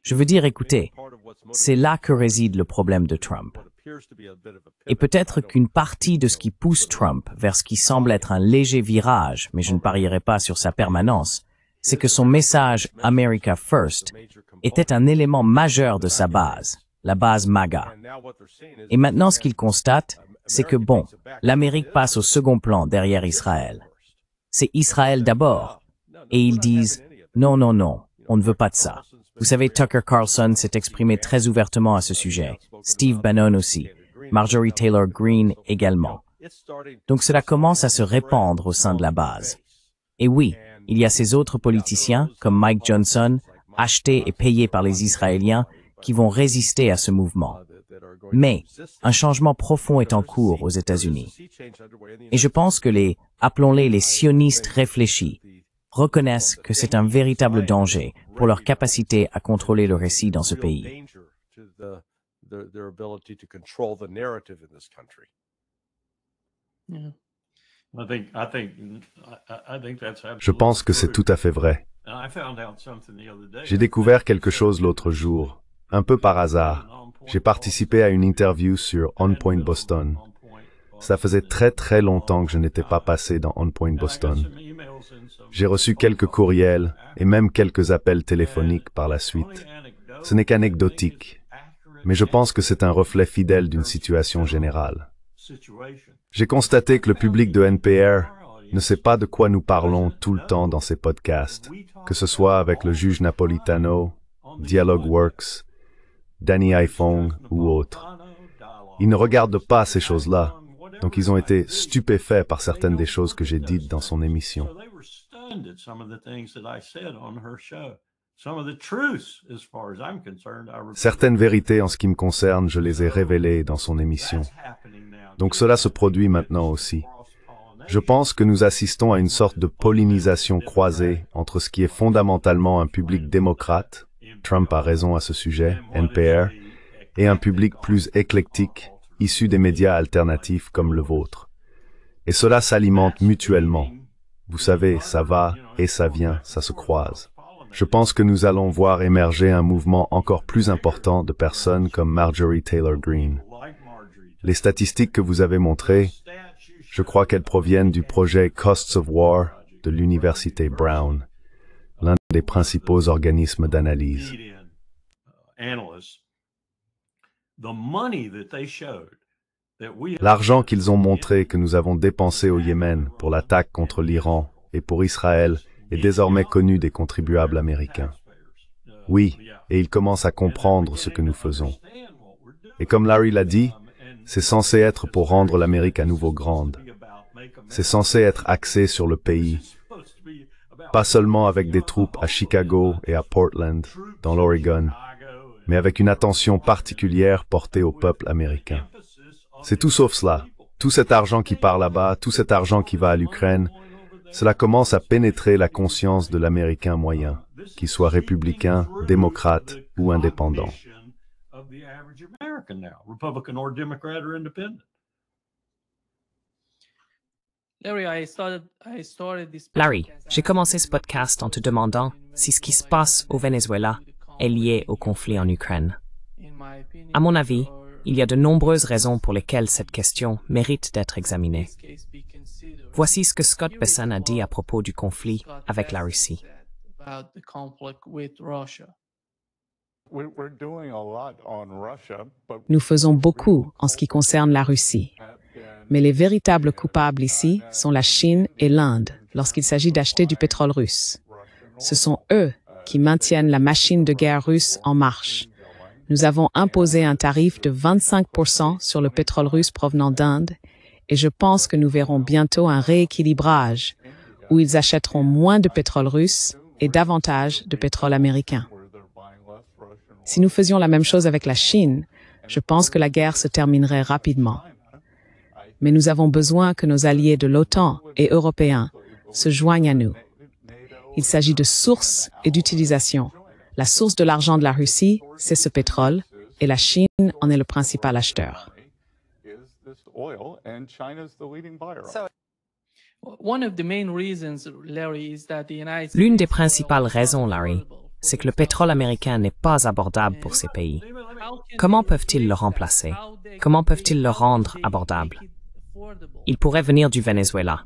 Speaker 2: Je veux dire, écoutez, c'est là que réside le problème de Trump. Et peut-être qu'une partie de ce qui pousse Trump vers ce qui semble être un léger virage, mais je ne parierai pas sur sa permanence, c'est que son message « America First » était un élément majeur de sa base, la base MAGA. Et maintenant, ce qu'il constate, c'est que bon, l'Amérique passe au second plan derrière Israël. C'est Israël d'abord. Et ils disent « Non, non, non, on ne veut pas de ça ». Vous savez, Tucker Carlson s'est exprimé très ouvertement à ce sujet, Steve Bannon aussi, Marjorie Taylor Greene également. Donc cela commence à se répandre au sein de la base. Et oui, il y a ces autres politiciens, comme Mike Johnson, achetés et payés par les Israéliens, qui vont résister à ce mouvement. Mais un changement profond est en cours aux États-Unis. Et je pense que appelons-les les sionistes réfléchis, reconnaissent que c'est un véritable danger pour leur capacité à contrôler le récit dans ce pays.
Speaker 3: Je pense que c'est tout à fait vrai. J'ai découvert quelque chose l'autre jour, un peu par hasard. J'ai participé à une interview sur On Point Boston. Ça faisait très très longtemps que je n'étais pas passé dans On Point Boston. J'ai reçu quelques courriels et même quelques appels téléphoniques par la suite. Ce n'est qu'anecdotique, mais je pense que c'est un reflet fidèle d'une situation générale. J'ai constaté que le public de NPR ne sait pas de quoi nous parlons tout le temps dans ces podcasts, que ce soit avec le juge Napolitano, DialogueWorks, Danny iPhone ou autres. Ils ne regardent pas ces choses-là, donc ils ont été stupéfaits par certaines des choses que j'ai dites dans son émission. Certaines vérités en ce qui me concerne, je les ai révélées dans son émission. Donc cela se produit maintenant aussi. Je pense que nous assistons à une sorte de pollinisation croisée entre ce qui est fondamentalement un public démocrate, Trump a raison à ce sujet, NPR, et un public plus éclectique, issu des médias alternatifs comme le vôtre. Et cela s'alimente mutuellement. Vous savez, ça va et ça vient, ça se croise. Je pense que nous allons voir émerger un mouvement encore plus important de personnes comme Marjorie Taylor Greene. Les statistiques que vous avez montrées, je crois qu'elles proviennent du projet Costs of War de l'Université Brown, l'un des principaux organismes d'analyse. L'argent qu'ils ont montré que nous avons dépensé au Yémen pour l'attaque contre l'Iran et pour Israël est désormais connu des contribuables américains. Oui, et ils commencent à comprendre ce que nous faisons. Et comme Larry l'a dit, c'est censé être pour rendre l'Amérique à nouveau grande. C'est censé être axé sur le pays, pas seulement avec des troupes à Chicago et à Portland, dans l'Oregon, mais avec une attention particulière portée au peuple américain. C'est tout sauf cela. Tout cet argent qui part là-bas, tout cet argent qui va à l'Ukraine, cela commence à pénétrer la conscience de l'Américain moyen, qu'il soit républicain, démocrate ou indépendant.
Speaker 1: Larry, j'ai commencé ce podcast en te demandant si ce qui se passe au Venezuela est lié au conflit en Ukraine. À mon avis, il y a de nombreuses raisons pour lesquelles cette question mérite d'être examinée. Voici ce que Scott Bessent a dit à propos du conflit avec la Russie.
Speaker 5: Nous faisons beaucoup en ce qui concerne la Russie. Mais les véritables coupables ici sont la Chine et l'Inde lorsqu'il s'agit d'acheter du pétrole russe. Ce sont eux qui maintiennent la machine de guerre russe en marche. Nous avons imposé un tarif de 25% sur le pétrole russe provenant d'Inde et je pense que nous verrons bientôt un rééquilibrage où ils achèteront moins de pétrole russe et davantage de pétrole américain. Si nous faisions la même chose avec la Chine, je pense que la guerre se terminerait rapidement. Mais nous avons besoin que nos alliés de l'OTAN et européens se joignent à nous. Il s'agit de source et d'utilisation. La source de l'argent de la Russie, c'est ce pétrole, et la Chine en est le principal acheteur.
Speaker 1: L'une des principales raisons, Larry, c'est que le pétrole américain n'est pas abordable pour ces pays. Comment peuvent-ils le remplacer? Comment peuvent-ils le rendre abordable? Il pourrait venir du Venezuela.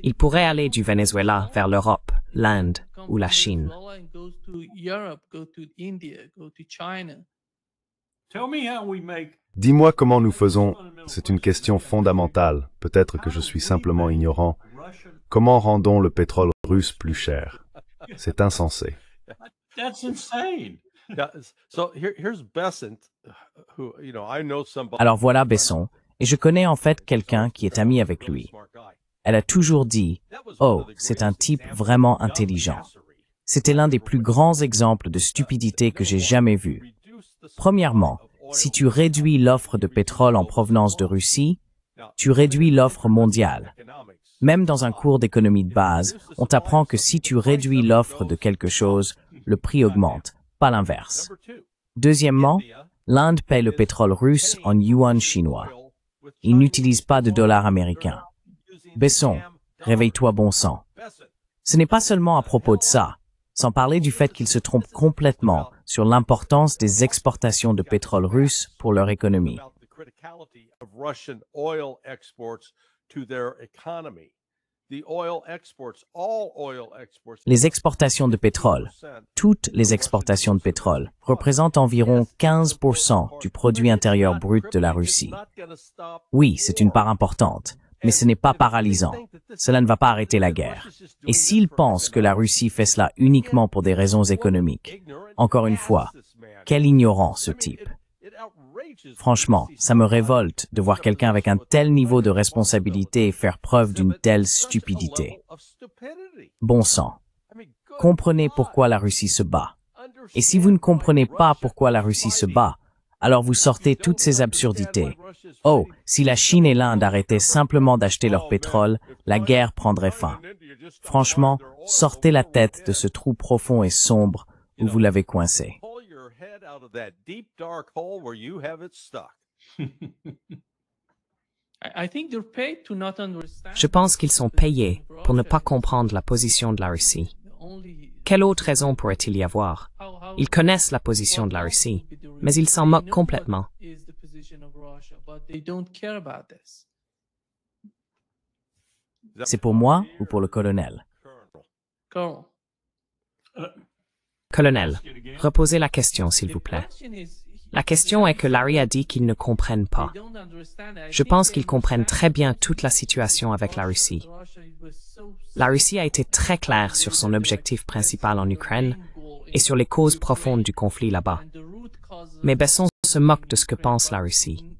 Speaker 1: Il pourrait aller du Venezuela vers l'Europe, l'Inde ou la Chine.
Speaker 3: Dis-moi comment nous faisons, c'est une question fondamentale, peut-être que je suis simplement ignorant. Comment rendons le pétrole russe plus cher? C'est insensé.
Speaker 2: Alors voilà Besson, et je connais en fait quelqu'un qui est ami avec lui. Elle a toujours dit « Oh, c'est un type vraiment intelligent ». C'était l'un des plus grands exemples de stupidité que j'ai jamais vu. Premièrement, si tu réduis l'offre de pétrole en provenance de Russie, tu réduis l'offre mondiale. Même dans un cours d'économie de base, on t'apprend que si tu réduis l'offre de quelque chose, le prix augmente, pas l'inverse. Deuxièmement, l'Inde paie le pétrole russe en yuan chinois. Il n'utilise pas de dollars américains. Besson, réveille-toi bon sang. Ce n'est pas seulement à propos de ça, sans parler du fait qu'il se trompe complètement sur l'importance des exportations de pétrole russe pour leur économie. Les exportations de pétrole, toutes les exportations de pétrole, représentent environ 15% du produit intérieur brut de la Russie. Oui, c'est une part importante, mais ce n'est pas paralysant. Cela ne va pas arrêter la guerre. Et s'ils pensent que la Russie fait cela uniquement pour des raisons économiques, encore une fois, quel ignorant ce type. Franchement, ça me révolte de voir quelqu'un avec un tel niveau de responsabilité faire preuve d'une telle stupidité. Bon sang. Comprenez pourquoi la Russie se bat. Et si vous ne comprenez pas pourquoi la Russie se bat, alors vous sortez toutes ces absurdités. Oh, si la Chine et l'Inde arrêtaient simplement d'acheter leur pétrole, la guerre prendrait fin. Franchement, sortez la tête de ce trou profond et sombre où vous l'avez coincé.
Speaker 1: Je pense qu'ils sont payés pour ne pas comprendre la position de la Russie. Quelle autre raison pourrait-il y avoir? Ils connaissent la position de la Russie, mais ils s'en moquent complètement.
Speaker 2: C'est pour moi ou pour le colonel?
Speaker 1: Colonel, reposez la question, s'il vous plaît. La question est que Larry a dit qu'ils ne comprennent pas. Je pense qu'ils comprennent très bien toute la situation avec la Russie. La Russie a été très claire sur son objectif principal en Ukraine et sur les causes profondes du conflit là-bas. Mais Besson se moque de ce que pense la Russie.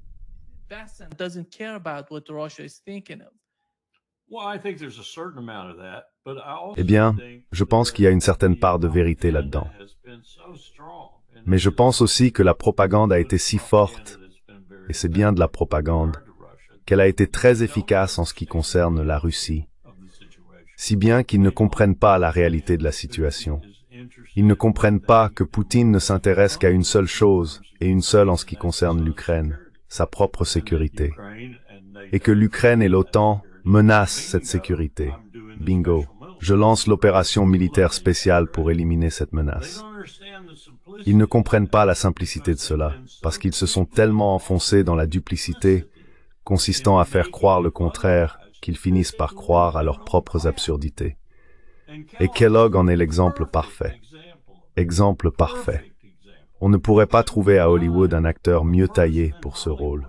Speaker 3: Eh bien, je pense qu'il y a une certaine part de vérité là-dedans. Mais je pense aussi que la propagande a été si forte, et c'est bien de la propagande, qu'elle a été très efficace en ce qui concerne la Russie, si bien qu'ils ne comprennent pas la réalité de la situation. Ils ne comprennent pas que Poutine ne s'intéresse qu'à une seule chose, et une seule en ce qui concerne l'Ukraine, sa propre sécurité, et que l'Ukraine et l'OTAN menacent cette sécurité. Bingo. Je lance l'opération militaire spéciale pour éliminer cette menace. Ils ne comprennent pas la simplicité de cela, parce qu'ils se sont tellement enfoncés dans la duplicité, consistant à faire croire le contraire, qu'ils finissent par croire à leurs propres absurdités. Et Kellogg en est l'exemple parfait. Exemple parfait. On ne pourrait pas trouver à Hollywood un acteur mieux taillé pour ce rôle.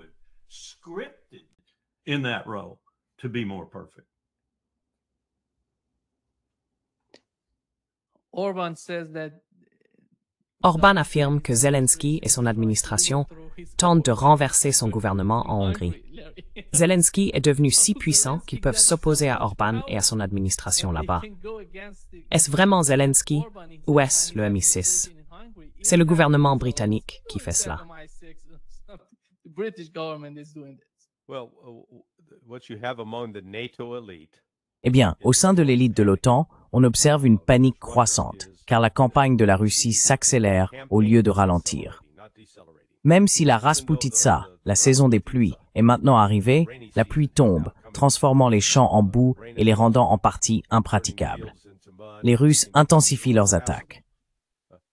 Speaker 1: Orbán affirme que Zelensky et son administration tentent de renverser son gouvernement en Hongrie. Zelensky est devenu si puissant qu'ils peuvent s'opposer à Orbán et à son administration là-bas. Est-ce vraiment Zelensky ou est-ce le MI6? C'est le gouvernement britannique qui fait cela.
Speaker 2: Eh bien, au sein de l'élite de l'OTAN, on observe une panique croissante, car la campagne de la Russie s'accélère au lieu de ralentir. Même si la Rasputitsa, la saison des pluies, est maintenant arrivée, la pluie tombe, transformant les champs en boue et les rendant en partie impraticables. Les Russes intensifient leurs attaques.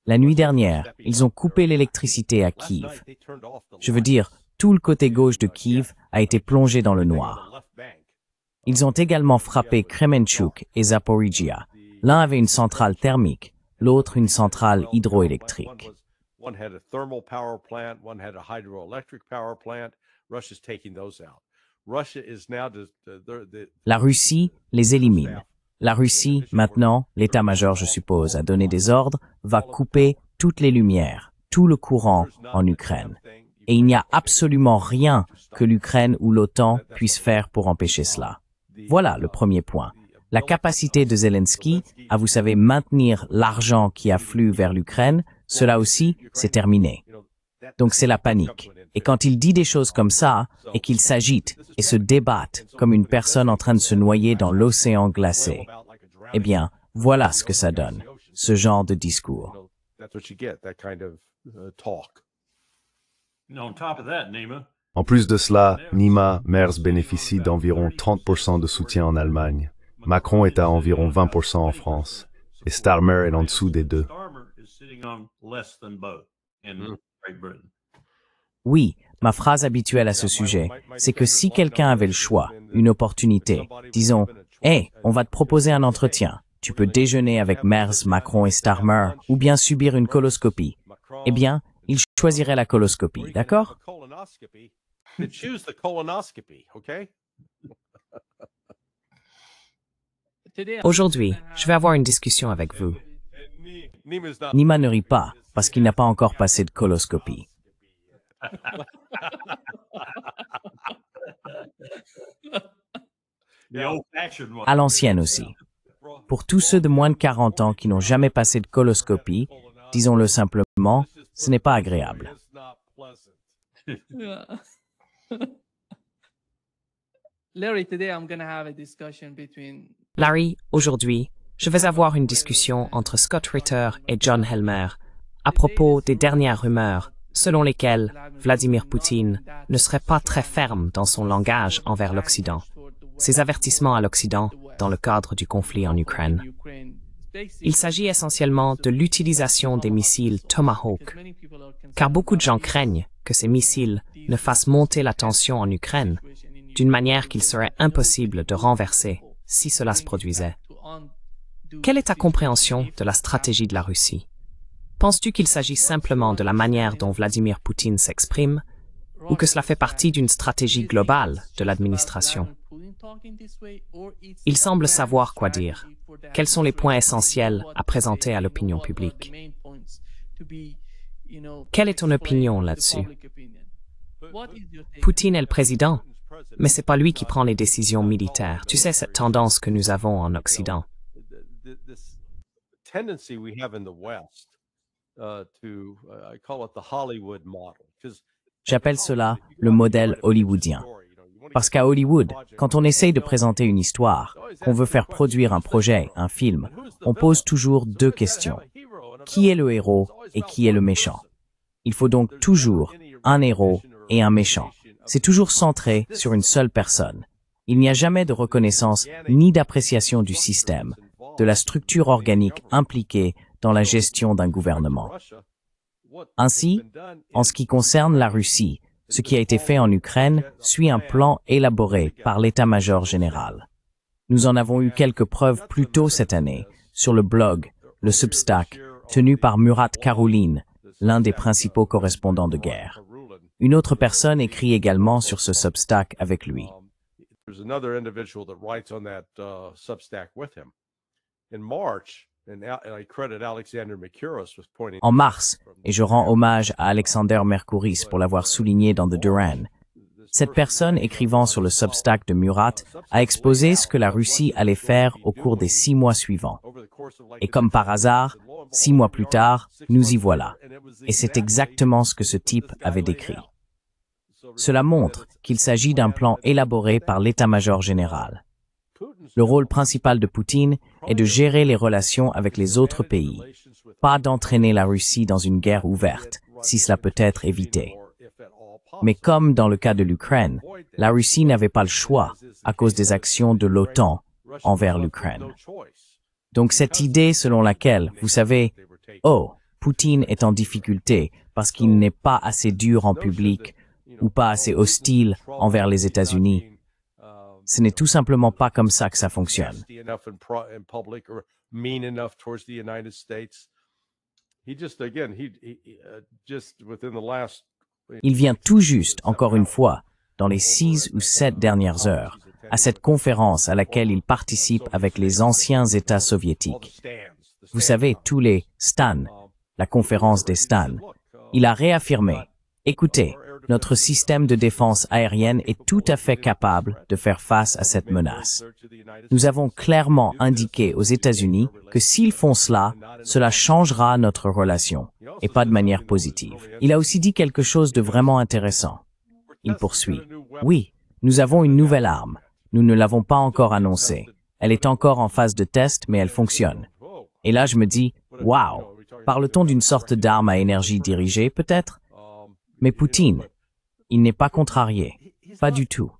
Speaker 2: La nuit dernière, ils ont coupé l'électricité à Kiev. Je veux dire, tout le côté gauche de Kiev a été plongé dans le noir. Ils ont également frappé Kremenchuk et Zaporizhia. L'un avait une centrale thermique, l'autre une centrale hydroélectrique. La Russie les élimine. La Russie, maintenant, l'état-major, je suppose, a donné des ordres, va couper toutes les lumières, tout le courant en Ukraine. Et il n'y a absolument rien que l'Ukraine ou l'OTAN puissent faire pour empêcher cela. Voilà le premier point. La capacité de Zelensky à, vous savez, maintenir l'argent qui afflue vers l'Ukraine, cela aussi, c'est terminé. Donc c'est la panique. Et quand il dit des choses comme ça, et qu'il s'agite et se débatte comme une personne en train de se noyer dans l'océan glacé, eh bien, voilà ce que ça donne, ce genre de discours.
Speaker 3: En plus de cela, Nima Merz bénéficie d'environ 30% de soutien en Allemagne. Macron est à environ 20% en France. Et Starmer est en dessous des deux.
Speaker 2: Oui, ma phrase habituelle à ce sujet, c'est que si quelqu'un avait le choix, une opportunité, disons, « Hey, on va te proposer un entretien. Tu peux déjeuner avec Merz, Macron et Starmer, ou bien subir une coloscopie. » Eh bien, il choisirait la coloscopie, d'accord?
Speaker 1: Aujourd'hui, je vais avoir une discussion avec vous.
Speaker 2: Nima ne rit pas, parce qu'il n'a pas encore passé de coloscopie. À l'ancienne aussi. Pour tous ceux de moins de 40 ans qui n'ont jamais passé de coloscopie, disons-le simplement, ce n'est pas agréable.
Speaker 1: Larry, aujourd'hui, je vais avoir une discussion entre Scott Ritter et John Helmer à propos des dernières rumeurs selon lesquelles Vladimir Poutine ne serait pas très ferme dans son langage envers l'Occident. Ses avertissements à l'Occident dans le cadre du conflit en Ukraine. Il s'agit essentiellement de l'utilisation des missiles Tomahawk, car beaucoup de gens craignent que ces missiles ne fassent monter la tension en Ukraine d'une manière qu'il serait impossible de renverser si cela se produisait. Quelle est ta compréhension de la stratégie de la Russie? Penses-tu qu'il s'agit simplement de la manière dont Vladimir Poutine s'exprime, ou que cela fait partie d'une stratégie globale de l'administration? Il semble savoir quoi dire. Quels sont les points essentiels à présenter à l'opinion publique? Quelle est ton opinion là-dessus? Poutine est le président, Mais c'est pas lui qui prend les décisions militaires. Tu sais, cette tendance que nous avons en Occident.
Speaker 2: J'appelle cela le modèle hollywoodien. Parce qu'à Hollywood, quand on essaye de présenter une histoire, qu'on veut faire produire un projet, un film, on pose toujours deux questions. Qui est le héros et qui est le méchant? Il faut donc toujours un héros et un méchant. C'est toujours centré sur une seule personne. Il n'y a jamais de reconnaissance ni d'appréciation du système, de la structure organique impliquée dans la gestion d'un gouvernement. Ainsi, en ce qui concerne la Russie, ce qui a été fait en Ukraine suit un plan élaboré par l'état-major général. Nous en avons eu quelques preuves plus tôt cette année sur le blog, le Substack, tenu par Murat Karulin, l'un des principaux correspondants de guerre. Une autre personne écrit également sur ce Substack avec lui. En mars, et je rends hommage à Alexander Mercouris pour l'avoir souligné dans The Duran, cette personne écrivant sur le Substack de Murat a exposé ce que la Russie allait faire au cours des 6 mois suivants. Et comme par hasard, 6 mois plus tard, nous y voilà. Et c'est exactement ce que ce type avait décrit. Cela montre qu'il s'agit d'un plan élaboré par l'état-major général. Le rôle principal de Poutine est de gérer les relations avec les autres pays, pas d'entraîner la Russie dans une guerre ouverte, si cela peut être évité. Mais comme dans le cas de l'Ukraine, la Russie n'avait pas le choix à cause des actions de l'OTAN envers l'Ukraine. Donc cette idée selon laquelle, vous savez, oh, Poutine est en difficulté parce qu'il n'est pas assez dur en public ou pas assez hostile envers les États-Unis, ce n'est tout simplement pas comme ça que ça fonctionne. Il vient tout juste, encore une fois, dans les 6 ou 7 dernières heures, à cette conférence à laquelle il participe avec les anciens États soviétiques. Vous savez, tous les Stan, la conférence des Stan. Il a réaffirmé, écoutez, notre système de défense aérienne est tout à fait capable de faire face à cette menace. Nous avons clairement indiqué aux États-Unis que s'ils font cela, cela changera notre relation, et pas de manière positive. Il a aussi dit quelque chose de vraiment intéressant. Il poursuit. Oui, nous avons une nouvelle arme. Nous ne l'avons pas encore annoncée. Elle est encore en phase de test, mais elle fonctionne. Et là, je me dis, waouh, parle-t-on d'une sorte d'arme à énergie dirigée, peut-être? Mais Poutine, il n'est pas contrarié, pas du tout.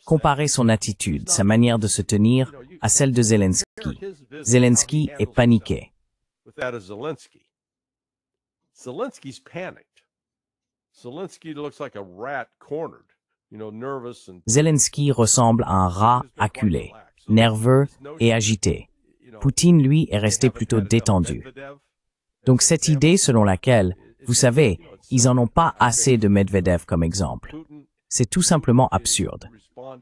Speaker 2: Comparez son attitude, sa manière de se tenir à celle de Zelensky. Zelensky est paniqué. Zelensky ressemble à un rat acculé, nerveux et agité. Poutine, lui, est resté plutôt détendu. Donc cette idée selon laquelle, vous savez, ils en ont pas assez de Medvedev comme exemple. C'est tout simplement absurde.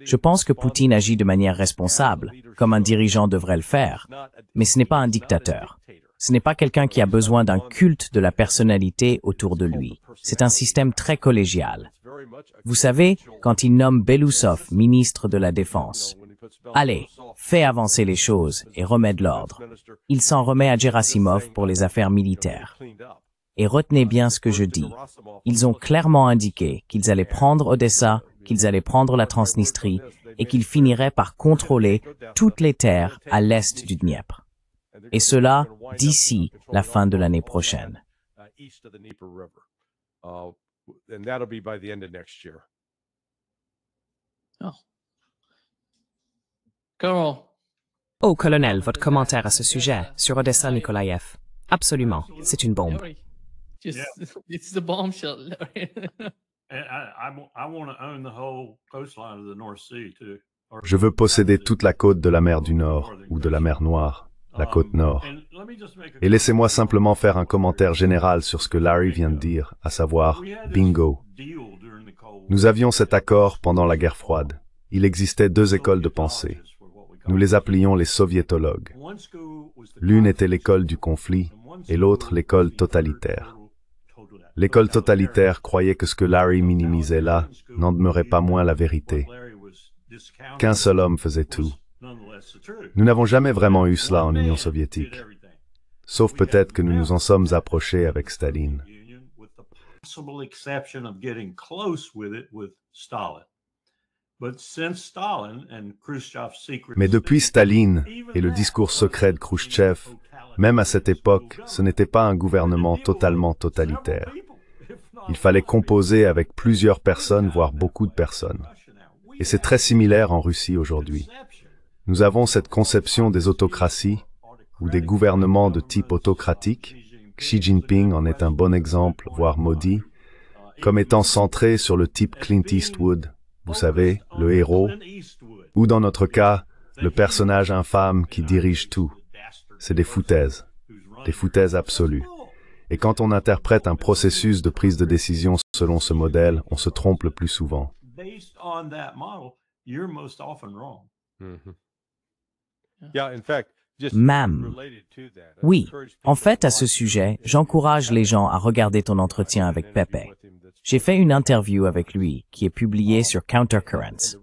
Speaker 2: Je pense que Poutine agit de manière responsable, comme un dirigeant devrait le faire, mais ce n'est pas un dictateur. Ce n'est pas quelqu'un qui a besoin d'un culte de la personnalité autour de lui. C'est un système très collégial. Vous savez, quand il nomme Belousov ministre de la Défense, allez, fais avancer les choses et remets de l'ordre. Il s'en remet à Gerasimov pour les affaires militaires. Et retenez bien ce que je dis. Ils ont clairement indiqué qu'ils allaient prendre Odessa, qu'ils allaient prendre la Transnistrie et qu'ils finiraient par contrôler toutes les terres à l'est du Dniepr. Et cela d'ici la fin de l'année prochaine.
Speaker 1: Oh, colonel, votre commentaire à ce sujet, sur Odessa Nikolaev. Absolument, c'est une bombe.
Speaker 7: It's the bombshell.
Speaker 6: I want to own the whole coastline of the North Sea too.
Speaker 3: Je veux posséder toute la côte de la mer du Nord ou de la mer Noire, la côte Nord. Et laissez-moi simplement faire un commentaire général sur ce que Larry vient de dire, à savoir bingo. Nous avions cet accord pendant la guerre froide. Il existait 2 écoles de pensée. Nous les appelions les soviétologues. L'une était l'école du conflit et l'autre l'école totalitaire. L'école totalitaire croyait que ce que Larry minimisait là n'en demeurait pas moins la vérité. qu'un seul homme faisait tout. Nous n'avons jamais vraiment eu cela en Union soviétique, sauf peut-être que nous nous en sommes approchés avec Staline. Mais depuis Staline et le discours secret de Khrouchtchev, même à cette époque, ce n'était pas un gouvernement totalement totalitaire. Il fallait composer avec plusieurs personnes, voire beaucoup de personnes. Et c'est très similaire en Russie aujourd'hui. Nous avons cette conception des autocraties, ou des gouvernements de type autocratique, Xi Jinping en est un bon exemple, voire Modi, comme étant centrés sur le type Clint Eastwood, vous savez, le héros, ou dans notre cas, le personnage infâme qui dirige tout. C'est des foutaises absolues. Et quand on interprète un processus de prise de décision selon ce modèle, on se trompe le plus souvent.
Speaker 2: Mam. Oui, en fait, à ce sujet, j'encourage les gens à regarder ton entretien avec Pepe. J'ai fait une interview avec lui qui est publiée sur Countercurrents.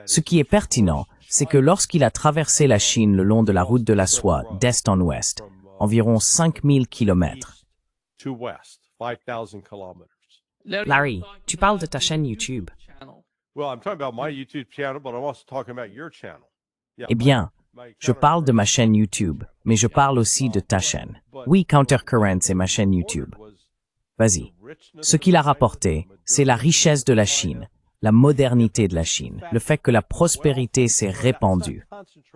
Speaker 2: Ce qui est pertinent, c'est que lorsqu'il a traversé la Chine le long de la route de la soie d'est en ouest, environ 5000 kilomètres.
Speaker 1: Larry, tu parles de ta chaîne YouTube.
Speaker 2: Eh bien, je parle de ma chaîne YouTube, mais je parle aussi de ta chaîne. Oui, Countercurrents est ma chaîne YouTube. Vas-y. Ce qu'il a rapporté, c'est la richesse de la Chine, la modernité de la Chine, le fait que la prospérité s'est répandue.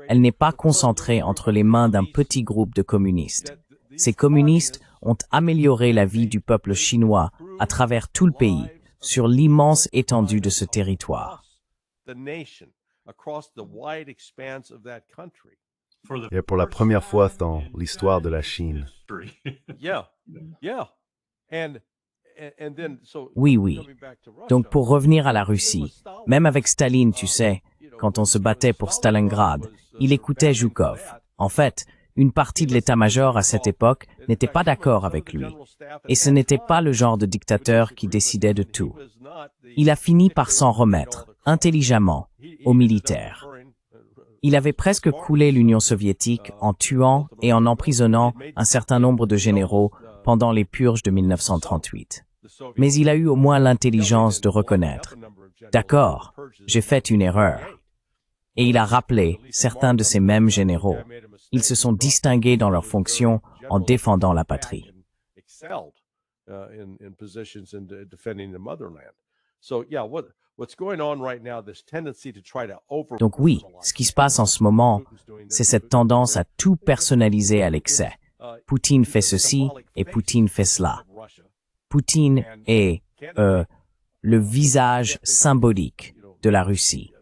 Speaker 2: Elle n'est pas concentrée entre les mains d'un petit groupe de communistes. Ces communistes ont amélioré la vie du peuple chinois à travers tout le pays, sur l'immense étendue de ce territoire.
Speaker 3: Et pour la première fois dans l'histoire de la Chine.
Speaker 2: Oui. Donc pour revenir à la Russie, même avec Staline, tu sais, quand on se battait pour Stalingrad, il écoutait Zhukov. En fait, une partie de l'état-major à cette époque n'était pas d'accord avec lui. Et ce n'était pas le genre de dictateur qui décidait de tout. Il a fini par s'en remettre, intelligemment, aux militaires. Il avait presque coulé l'Union soviétique en tuant et en emprisonnant un certain nombre de généraux pendant les purges de 1938. Mais il a eu au moins l'intelligence de reconnaître « D'accord, j'ai fait une erreur ». Et il a rappelé certains de ces mêmes généraux. Ils se sont distingués dans leurs fonctions en défendant la patrie. Donc oui, ce qui se passe en ce moment, c'est cette tendance à tout personnaliser à l'excès. Poutine fait ceci et Poutine fait cela. Poutine est le visage symbolique de la Russie.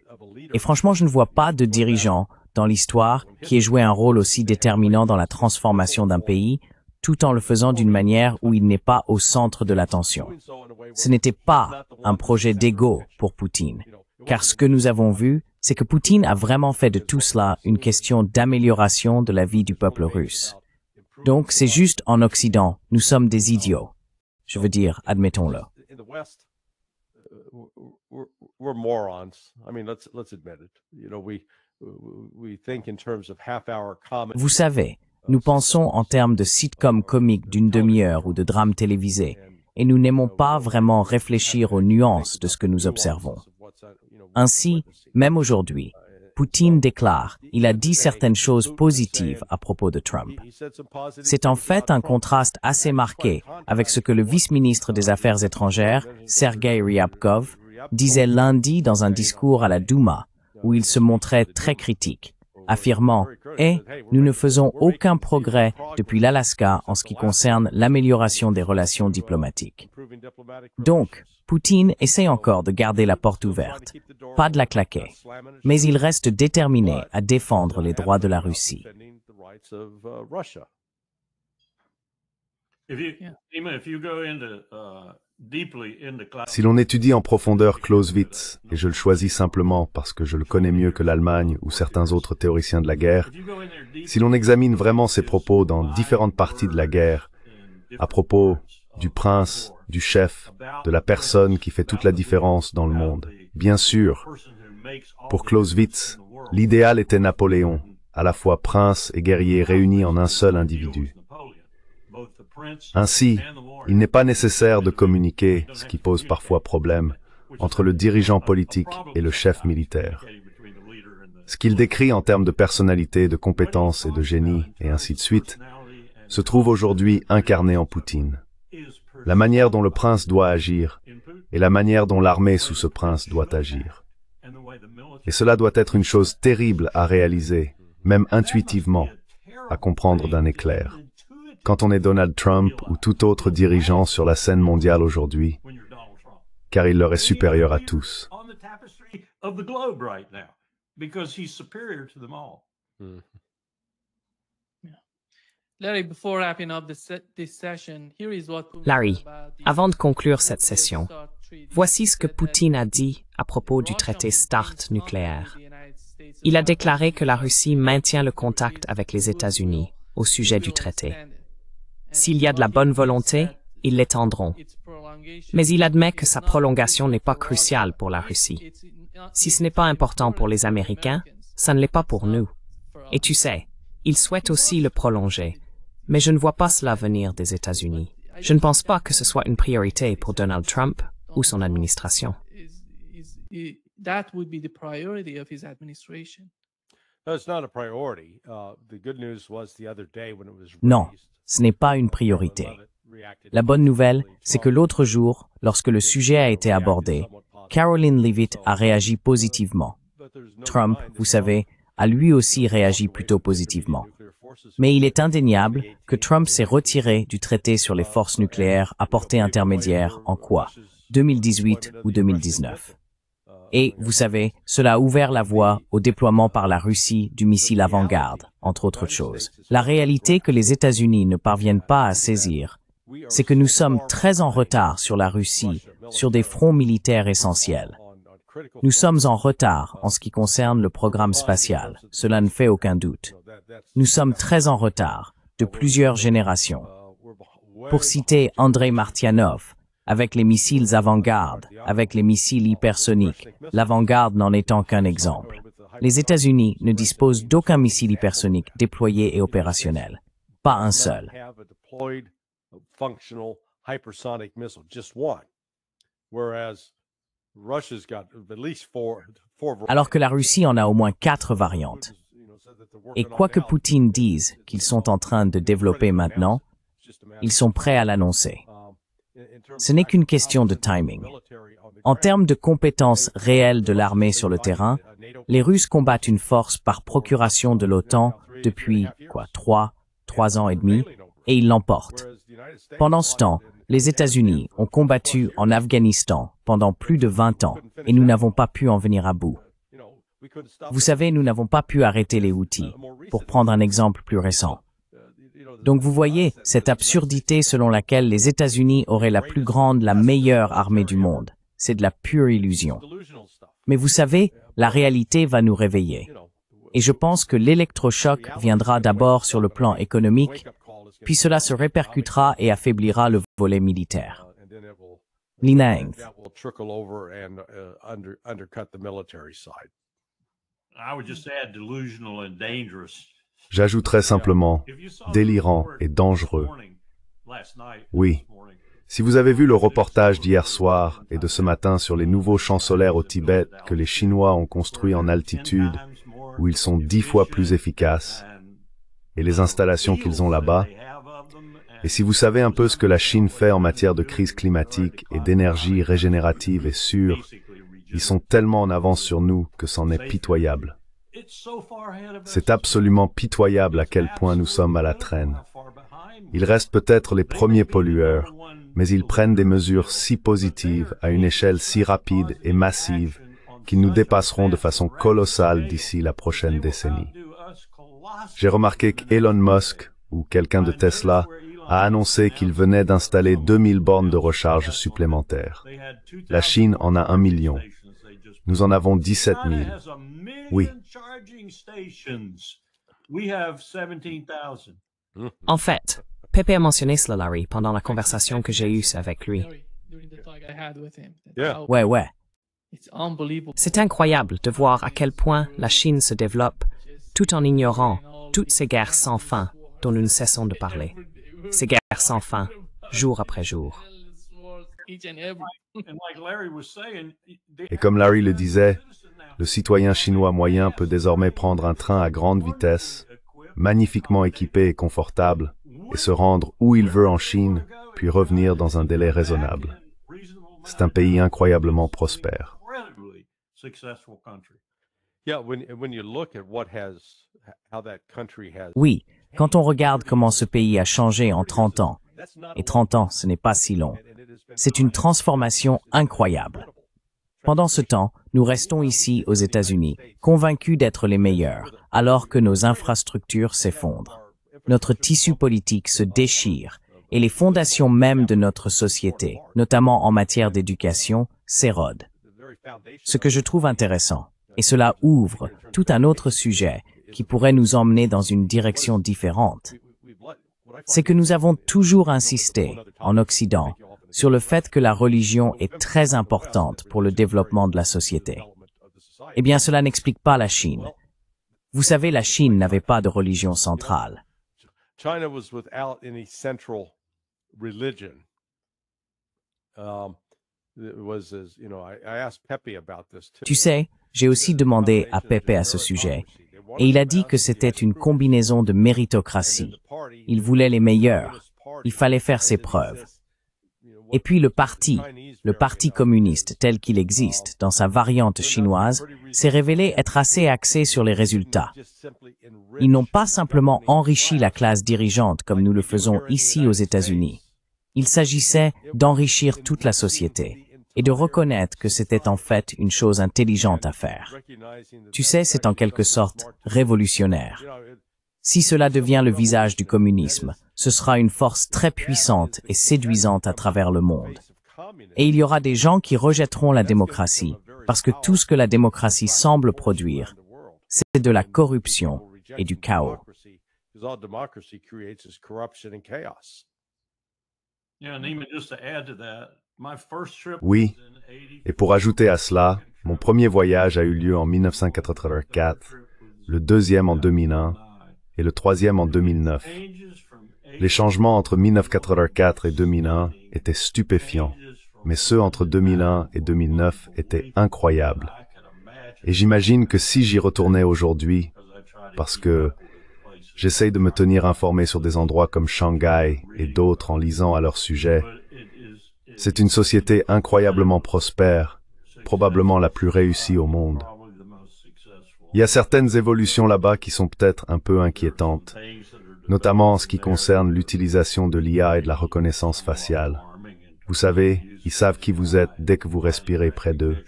Speaker 2: Et franchement, je ne vois pas de dirigeant dans l'histoire qui ait joué un rôle aussi déterminant dans la transformation d'un pays, tout en le faisant d'une manière où il n'est pas au centre de l'attention. Ce n'était pas un projet d'ego pour Poutine, car ce que nous avons vu, c'est que Poutine a vraiment fait de tout cela une question d'amélioration de la vie du peuple russe. Donc, c'est juste en Occident, nous sommes des idiots. Je veux dire, admettons-le. Vous savez, nous pensons en termes de sitcom comique d'une demi-heure ou de drame télévisé, et nous n'aimons pas vraiment réfléchir aux nuances de ce que nous observons. Ainsi, même aujourd'hui, Poutine déclare qu'il a dit certaines choses positives à propos de Trump. C'est en fait un contraste assez marqué avec ce que le vice-ministre des Affaires étrangères, Sergei Ryabkov, disait lundi dans un discours à la Douma, où il se montrait très critique, affirmant « nous ne faisons aucun progrès depuis l'Alaska en ce qui concerne l'amélioration des relations diplomatiques. » Donc, Poutine essaie encore de garder la porte ouverte, pas de la claquer, mais il reste déterminé à défendre les droits de la Russie.
Speaker 3: Si l'on étudie en profondeur Clausewitz, et je le choisis simplement parce que je le connais mieux que l'Allemagne ou certains autres théoriciens de la guerre, si l'on examine vraiment ses propos dans différentes parties de la guerre, à propos du prince, du chef, de la personne qui fait toute la différence dans le monde, bien sûr, Pour Clausewitz, l'idéal était Napoléon, à la fois prince et guerrier réunis en un seul individu. Ainsi, il n'est pas nécessaire de communiquer, ce qui pose parfois problème, entre le dirigeant politique et le chef militaire. Ce qu'il décrit en termes de personnalité, de compétences et de génie, et ainsi de suite, se trouve aujourd'hui incarné en Poutine. La manière dont le prince doit agir et la manière dont l'armée sous ce prince doit agir. Et cela doit être une chose terrible à réaliser, même intuitivement, à comprendre d'un éclair. Quand on est Donald Trump ou tout autre dirigeant sur la scène mondiale aujourd'hui, car il leur est supérieur à tous.
Speaker 1: Larry, avant de conclure cette session, voici ce que Poutine a dit à propos du traité START nucléaire. Il a déclaré que la Russie maintient le contact avec les États-Unis au sujet du traité. S'il y a de la bonne volonté, ils l'étendront. Mais il admet que sa prolongation n'est pas cruciale pour la Russie. Si ce n'est pas important pour les Américains, ça ne l'est pas pour nous. Et tu sais, il souhaite aussi le prolonger. Mais je ne vois pas cela venir des États-Unis. Je ne pense pas que ce soit une priorité pour Donald Trump ou son administration.
Speaker 2: Non, ce n'est pas une priorité. La bonne nouvelle, c'est que l'autre jour, lorsque le sujet a été abordé, Caroline Leavitt a réagi positivement. Trump, vous savez, a lui aussi réagi plutôt positivement. Mais il est indéniable que Trump s'est retiré du traité sur les forces nucléaires à portée intermédiaire en quoi? 2018 ou 2019. Et, vous savez, cela a ouvert la voie au déploiement par la Russie du missile avant-garde, entre autres choses. La réalité que les États-Unis ne parviennent pas à saisir, c'est que nous sommes très en retard sur la Russie, sur des fronts militaires essentiels. Nous sommes en retard en ce qui concerne le programme spatial, cela ne fait aucun doute. Nous sommes très en retard, de plusieurs générations. Pour citer Andrei Martyanov, avec les missiles avant-garde, avec les missiles hypersoniques, l'avant-garde n'en étant qu'un exemple. Les États-Unis ne disposent d'aucun missile hypersonique déployé et opérationnel. Pas un seul. Alors que la Russie en a au moins 4 variantes. Et quoi que Poutine dise qu'ils sont en train de développer maintenant, ils sont prêts à l'annoncer. Ce n'est qu'une question de timing. En termes de compétences réelles de l'armée sur le terrain, les Russes combattent une force par procuration de l'OTAN depuis, 3 ans et demi, et ils l'emportent. Pendant ce temps, les États-Unis ont combattu en Afghanistan pendant plus de 20 ans, et nous n'avons pas pu en venir à bout. Vous savez, nous n'avons pas pu arrêter les Houthis, pour prendre un exemple plus récent. Donc vous voyez cette absurdité selon laquelle les États-Unis auraient la plus grande, la meilleure armée du monde. C'est de la pure illusion. Mais vous savez, la réalité va nous réveiller. Et je pense que l'électrochoc viendra d'abord sur le plan économique, puis cela se répercutera et affaiblira le volet militaire. Lina Eng.
Speaker 3: J'ajouterais simplement délirant et dangereux. Oui. Si vous avez vu le reportage d'hier soir et de ce matin sur les nouveaux champs solaires au Tibet que les Chinois ont construits en altitude, où ils sont 10 fois plus efficaces, et les installations qu'ils ont là-bas, et si vous savez un peu ce que la Chine fait en matière de crise climatique et d'énergie régénérative et sûre, ils sont tellement en avance sur nous que c'en est pitoyable. C'est absolument pitoyable à quel point nous sommes à la traîne. Ils restent peut-être les premiers pollueurs, mais ils prennent des mesures si positives à une échelle si rapide et massive qu'ils nous dépasseront de façon colossale d'ici la prochaine décennie. J'ai remarqué qu'Elon Musk, ou quelqu'un de Tesla, a annoncé qu'il venait d'installer 2000 bornes de recharge supplémentaires. La Chine en a 1 million. Nous en avons 17 000. Oui.
Speaker 1: En fait, Pepe a mentionné cela, Larry, pendant la conversation que j'ai eue avec lui.
Speaker 2: Ouais.
Speaker 1: C'est incroyable de voir à quel point la Chine se développe tout en ignorant toutes ces guerres sans fin dont nous ne cessons de parler. Ces guerres sans fin, jour après jour.
Speaker 3: Et comme Larry le disait, le citoyen chinois moyen peut désormais prendre un train à grande vitesse, magnifiquement équipé et confortable, et se rendre où il veut en Chine, puis revenir dans un délai raisonnable. C'est un pays incroyablement prospère.
Speaker 2: Oui, quand on regarde comment ce pays a changé en 30 ans, et 30 ans, ce n'est pas si long, c'est une transformation incroyable. Pendant ce temps, nous restons ici aux États-Unis, convaincus d'être les meilleurs, alors que nos infrastructures s'effondrent. Notre tissu politique se déchire et les fondations mêmes de notre société, notamment en matière d'éducation, s'érodent. Ce que je trouve intéressant, et cela ouvre tout un autre sujet qui pourrait nous emmener dans une direction différente, c'est que nous avons toujours insisté, en Occident, sur le fait que la religion est très importante pour le développement de la société. Eh bien, cela n'explique pas la Chine. Vous savez, la Chine n'avait pas de religion centrale. Tu sais, j'ai aussi demandé à Pepe à ce sujet, et il a dit que c'était une combinaison de méritocratie. Il voulait les meilleurs. Il fallait faire ses preuves. Et puis le parti communiste tel qu'il existe dans sa variante chinoise, s'est révélé être assez axé sur les résultats. Ils n'ont pas simplement enrichi la classe dirigeante comme nous le faisons ici aux États-Unis. Il s'agissait d'enrichir toute la société et de reconnaître que c'était en fait une chose intelligente à faire. Tu sais, c'est en quelque sorte révolutionnaire. Si cela devient le visage du communisme, ce sera une force très puissante et séduisante à travers le monde. Et il y aura des gens qui rejetteront la démocratie, parce que tout ce que la démocratie semble produire, c'est de la corruption et du chaos.
Speaker 3: Oui, et pour ajouter à cela, mon premier voyage a eu lieu en 1984, le deuxième en 2001, et le troisième en 2009. Les changements entre 1984 et 2001 étaient stupéfiants, mais ceux entre 2001 et 2009 étaient incroyables. Et j'imagine que si j'y retournais aujourd'hui, parce que j'essaye de me tenir informé sur des endroits comme Shanghai et d'autres en lisant à leur sujet, c'est une société incroyablement prospère, probablement la plus réussie au monde. Il y a certaines évolutions là-bas qui sont peut-être un peu inquiétantes, notamment en ce qui concerne l'utilisation de l'IA et de la reconnaissance faciale. Vous savez, ils savent qui vous êtes dès que vous respirez près d'eux.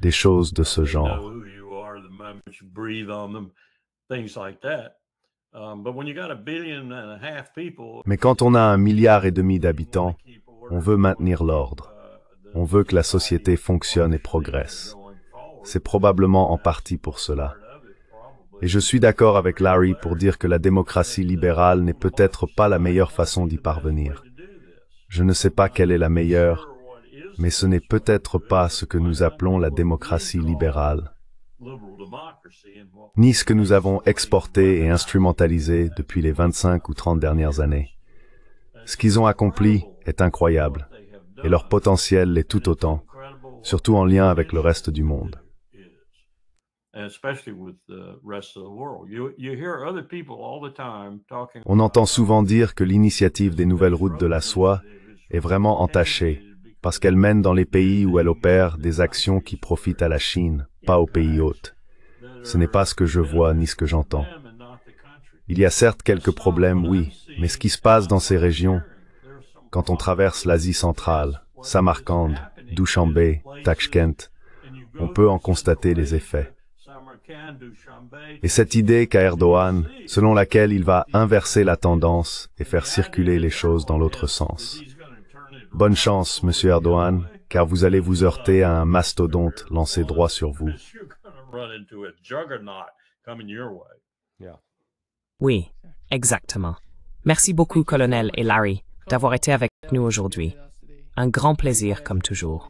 Speaker 3: Des choses de ce genre. Mais quand on a 1,5 milliard d'habitants, on veut maintenir l'ordre. On veut que la société fonctionne et progresse. C'est probablement en partie pour cela. Et je suis d'accord avec Larry pour dire que la démocratie libérale n'est peut-être pas la meilleure façon d'y parvenir. Je ne sais pas quelle est la meilleure, mais ce n'est peut-être pas ce que nous appelons la démocratie libérale, ni ce que nous avons exporté et instrumentalisé depuis les 25 ou 30 dernières années. Ce qu'ils ont accompli est incroyable, et leur potentiel l'est tout autant, surtout en lien avec le reste du monde. On entend souvent dire que l'initiative des nouvelles routes de la soie est vraiment entachée, parce qu'elle mène dans les pays où elle opère des actions qui profitent à la Chine, pas aux pays hôtes. Ce n'est pas ce que je vois ni ce que j'entends. Il y a certes quelques problèmes, oui, mais ce qui se passe dans ces régions, quand on traverse l'Asie centrale, Samarcande, Dushanbe, Tachkent, on peut en constater les effets. Et cette idée qu'a Erdogan, selon laquelle il va inverser la tendance et faire circuler les choses dans l'autre sens. Bonne chance, Monsieur Erdogan, car vous allez vous heurter à un mastodonte lancé droit sur vous.
Speaker 1: Oui, exactement. Merci beaucoup, Colonel et Larry, d'avoir été avec nous aujourd'hui. Un grand plaisir, comme toujours.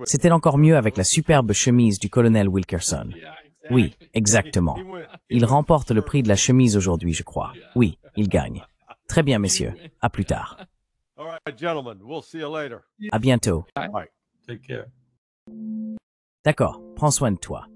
Speaker 2: C'était encore mieux avec la superbe chemise du colonel Wilkerson.
Speaker 7: Yeah,
Speaker 2: Oui,
Speaker 7: exactly.
Speaker 2: exactement. Il remporte le prix de la chemise aujourd'hui, je crois. Oui, il gagne. Très bien, messieurs. À plus tard. À bientôt.
Speaker 6: Take care.
Speaker 2: D'accord, prends soin de toi.